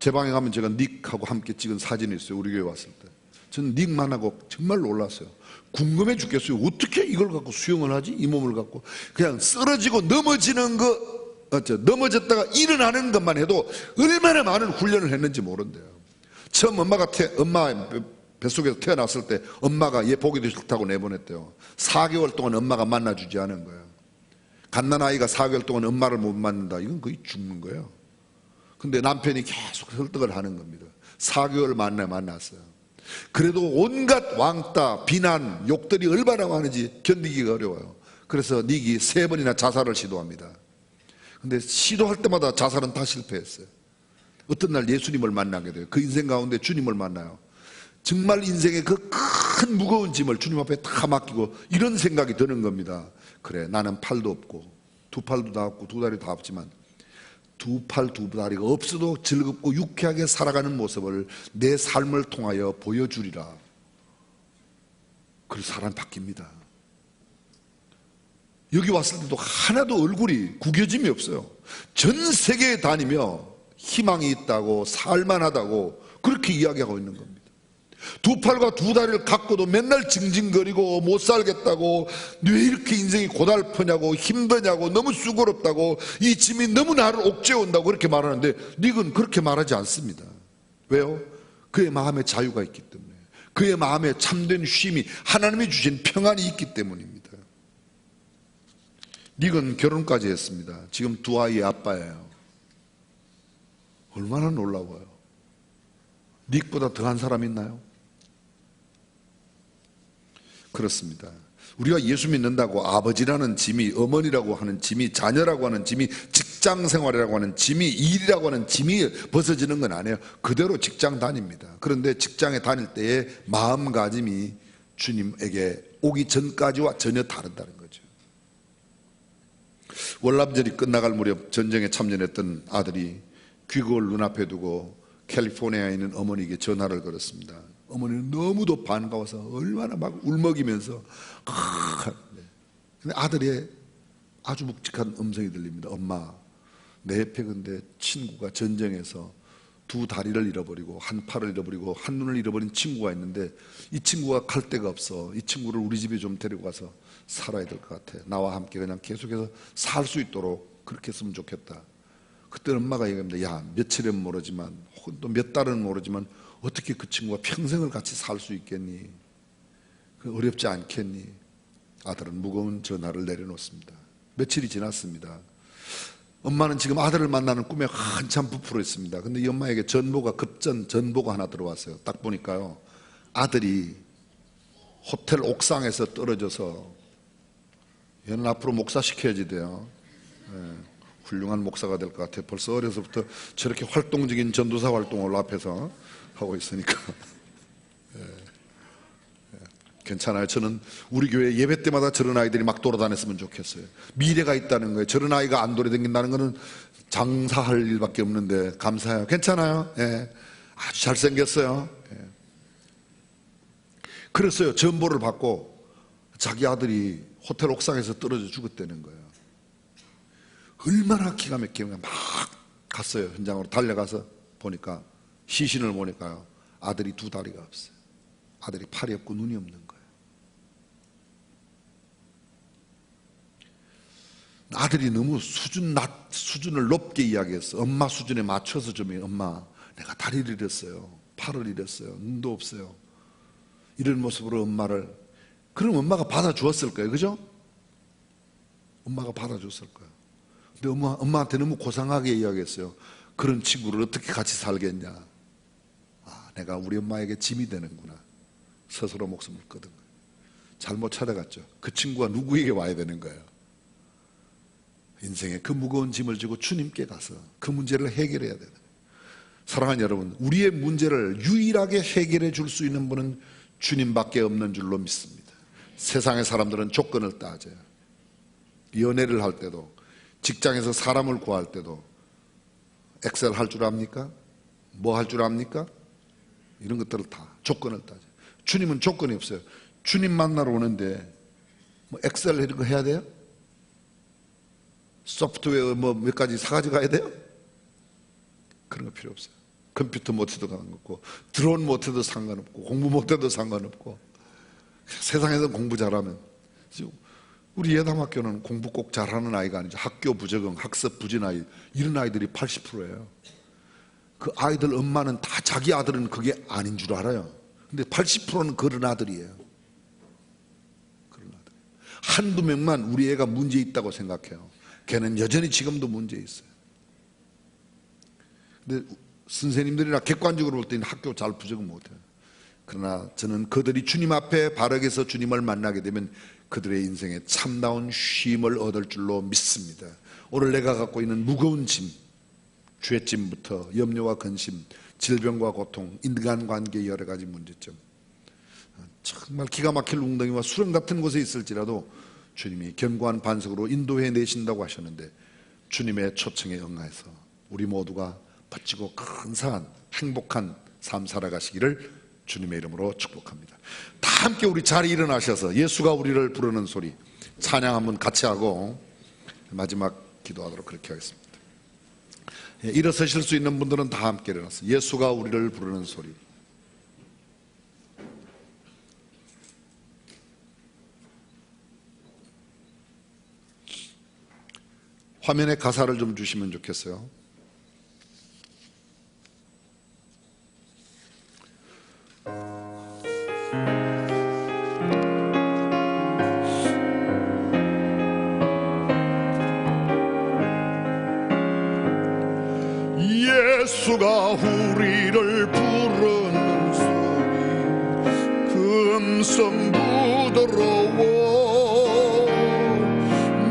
제 방에 가면 제가 닉하고 함께 찍은 사진이 있어요. 우리 교회 왔을 때. 저는 닉 만나고 정말 놀랐어요. 궁금해 죽겠어요. 어떻게 이걸 갖고 수영을 하지? 이 몸을 갖고. 그냥 쓰러지고 넘어지는 넘어졌다가 일어나는 것만 해도 얼마나 많은 훈련을 했는지 모른대요. 처음 엄마 뱃속에서 태어났을 때 엄마가 얘 보기도 싫다고 내보냈대요. 4개월 동안 엄마가 만나주지 않은 거예요. 갓난아이가 4개월 동안 엄마를 못 만난다. 이건 거의 죽는 거예요. 근데 남편이 계속 설득을 하는 겁니다. 4개월 만났어요. 그래도 온갖 왕따, 비난, 욕들이 얼마나 많은지 견디기가 어려워요. 그래서 닉이 3번이나 자살을 시도합니다. 근데 시도할 때마다 자살은 다 실패했어요. 어떤 날 예수님을 만나게 돼요. 그 인생 가운데 주님을 만나요. 정말 인생의 그 큰 무거운 짐을 주님 앞에 다 맡기고 이런 생각이 드는 겁니다. 그래, 나는 팔도 없고 두 팔도 다 없고 두 다리도 다 없지만 두 팔 두 다리가 없어도 즐겁고 유쾌하게 살아가는 모습을 내 삶을 통하여 보여주리라. 그래서 사람 바뀝니다. 여기 왔을 때도 하나도 얼굴이 구겨짐이 없어요. 전 세계에 다니며 희망이 있다고 살만하다고 그렇게 이야기하고 있는 겁니다. 두 팔과 두 다리를 갖고도 맨날 징징거리고 못 살겠다고, 왜 이렇게 인생이 고달프냐고, 힘드냐고, 너무 수고롭다고, 이 짐이 너무 나를 옥죄온다고 그렇게 말하는데 닉은 그렇게 말하지 않습니다. 왜요? 그의 마음에 자유가 있기 때문에, 그의 마음에 참된 쉼이, 하나님이 주신 평안이 있기 때문입니다. 닉은 결혼까지 했습니다. 지금 두 아이의 아빠예요. 얼마나 놀라워요. 닉보다 더한 사람 있나요? 그렇습니다. 우리가 예수 믿는다고 아버지라는 짐이, 어머니라고 하는 짐이, 자녀라고 하는 짐이, 직장 생활이라고 하는 짐이, 일이라고 하는 짐이 벗어지는 건 아니에요. 그대로 직장 다닙니다. 그런데 직장에 다닐 때의 마음가짐이 주님에게 오기 전까지와 전혀 다르다는 거죠. 월남전이 끝나갈 무렵 전쟁에 참전했던 아들이 귀국을 눈앞에 두고 캘리포니아에 있는 어머니에게 전화를 걸었습니다. 어머니는 너무도 반가워서 얼마나 막 울먹이면서 근데 아들의 아주 묵직한 음성이 들립니다. 엄마, 내 옆에 근데 친구가 전쟁에서 두 다리를 잃어버리고 한 팔을 잃어버리고 한 눈을 잃어버린 친구가 있는데 이 친구가 갈 데가 없어. 이 친구를 우리 집에 좀 데리고 가서 살아야 될 것 같아. 나와 함께 그냥 계속해서 살 수 있도록 그렇게 했으면 좋겠다. 그때 엄마가 얘기합니다. 야, 며칠은 모르지만 혹은 또 몇 달은 모르지만 어떻게 그 친구가 평생을 같이 살 수 있겠니? 어렵지 않겠니? 아들은 무거운 전화를 내려놓습니다. 며칠이 지났습니다. 엄마는 지금 아들을 만나는 꿈에 한참 부풀어 있습니다. 근데 이 엄마에게 급전 전보가 하나 들어왔어요. 딱 보니까요, 아들이 호텔 옥상에서 떨어져서, 얘는 앞으로 목사 시켜야지 돼요. 훌륭한 목사가 될 것 같아요. 벌써 어려서부터 저렇게 활동적인 전도사 활동을 앞에서 하고 있으니까. 괜찮아요. 저는 우리 교회 예배 때마다 저런 아이들이 막 돌아다녔으면 좋겠어요. 미래가 있다는 거예요. 저런 아이가 안 돌아다닌다는 거는 장사할 일밖에 없는데 감사해요. 괜찮아요. 아주 잘생겼어요. 그랬어요. 전보를 받고 자기 아들이 호텔 옥상에서 떨어져 죽었다는 거예요. 얼마나 기가 막히게 막 갔어요. 현장으로 달려가서 보니까 시신을 보니까요, 아들이 두 다리가 없어요. 아들이 팔이 없고 눈이 없는 거예요. 아들이 너무 수준을 높게 이야기했어. 엄마 수준에 맞춰서 좀, 엄마 내가 다리를 잃었어요, 팔을 잃었어요, 눈도 없어요, 이런 모습으로 엄마를. 그럼 엄마가 받아주었을 거예요, 그죠? 엄마가 받아줬을 거예요. 근데 엄마한테 너무 고상하게 이야기했어요. 그런 친구를 어떻게 같이 살겠냐. 아, 내가 우리 엄마에게 짐이 되는구나. 스스로 목숨을 끊은 거예요. 잘못 찾아갔죠. 그 친구가 누구에게 와야 되는 거예요? 인생에 그 무거운 짐을 지고 주님께 가서 그 문제를 해결해야 되는 거예요. 사랑하는 여러분, 우리의 문제를 유일하게 해결해 줄 수 있는 분은 주님밖에 없는 줄로 믿습니다. 세상의 사람들은 조건을 따져요. 연애를 할 때도, 직장에서 사람을 구할 때도 엑셀 할 줄 압니까? 뭐 할 줄 압니까? 이런 것들을 다 조건을 따져요. 주님은 조건이 없어요. 주님 만나러 오는데 뭐 엑셀 이런 거 해야 돼요? 소프트웨어 뭐 몇 가지 사가지고 가야 돼요? 그런 거 필요 없어요. 컴퓨터 못해도 상관없고, 드론 못해도 상관없고, 공부 못해도 상관없고. 세상에서 공부 잘하면, 우리 예담학교는 공부 꼭 잘하는 아이가 아니죠. 학교 부적응, 학습 부진 아이, 이런 아이들이 80%예요. 그 아이들 엄마는 다 자기 아들은 그게 아닌 줄 알아요. 근데 80%는 그런 아들이에요. 그런 아들. 한두 명만 우리 애가 문제 있다고 생각해요. 걔는 여전히 지금도 문제 있어요. 근데 선생님들이나 객관적으로 볼 때는 학교 잘 부적응 못해요. 그러나 저는 그들이 주님 앞에 바르게 서 주님을 만나게 되면 그들의 인생에 참다운 쉼을 얻을 줄로 믿습니다. 오늘 내가 갖고 있는 무거운 짐, 죄짐부터 염려와 근심, 질병과 고통, 인간관계의 여러 가지 문제점, 정말 기가 막힐 웅덩이와 수렁 같은 곳에 있을지라도 주님이 견고한 반석으로 인도해 내신다고 하셨는데, 주님의 초청에 응해서 우리 모두가 멋지고 근사한 행복한 삶 살아가시기를 주님의 이름으로 축복합니다. 다 함께 우리 자리에 일어나셔서 예수가 우리를 부르는 소리 찬양 한번 같이 하고 마지막 기도하도록 그렇게 하겠습니다. 일어서실 수 있는 분들은 다 함께 일어나서 예수가 우리를 부르는 소리. 화면에 가사를 좀 주시면 좋겠어요. 예수가 우리를 부르는 소리 금성 부드러워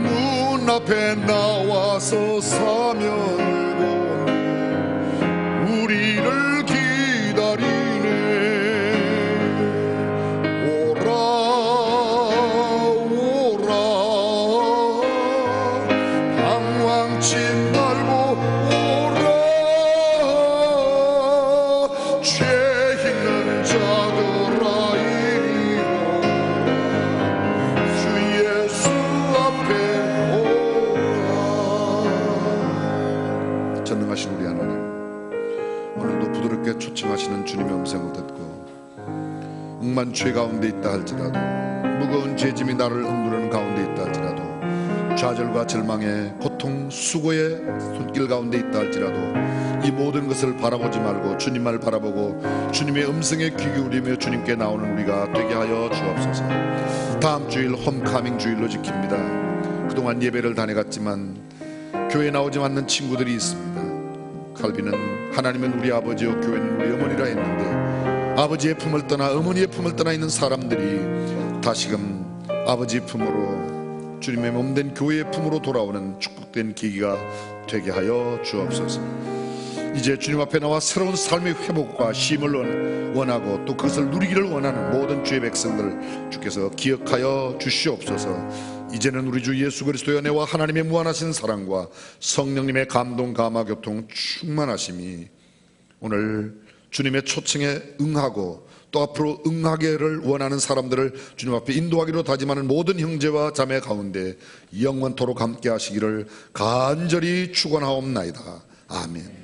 문 앞에 나와서 사면을 거네 우리를 기다리네 오라 오라 방황치 말고 전능하신 우리 하나님, 오늘도 부드럽게 초청하시는 주님의 음성을 듣고 억만 죄 가운데 있다 할지라도, 무거운 죄짐이 나를 억누르는 가운데 있다 할지라도, 좌절과 절망의 고통, 수고의 손길 가운데 있다 할지라도 이 모든 것을 바라보지 말고 주님만 바라보고 주님의 음성에 귀 기울이며 주님께 나오는 우리가 되게 하여 주옵소서. 다음 주일 홈카밍 주일로 지킵니다. 그동안 예배를 다녀갔지만 교회 나오지 않는 친구들이 있습니다. 칼빈은 하나님은 우리 아버지요 교회는 우리 어머니라 했는데, 아버지의 품을 떠나 어머니의 품을 떠나 있는 사람들이 다시금 아버지의 품으로, 주님의 몸된 교회의 품으로 돌아오는 축복된 계기가 되게 하여 주옵소서. 이제 주님 앞에 나와 새로운 삶의 회복과 쉼을 원하고 또 그것을 누리기를 원하는 모든 주의 백성들 주께서 기억하여 주시옵소서. 이제는 우리 주 예수 그리스도의 은혜와 하나님의 무한하신 사랑과 성령님의 감동 감화 교통 충만하심이 오늘 주님의 초청에 응하고 또 앞으로 응하기를 원하는 사람들을 주님 앞에 인도하기로 다짐하는 모든 형제와 자매 가운데 영원토록 함께 하시기를 간절히 축원하옵나이다. 아멘.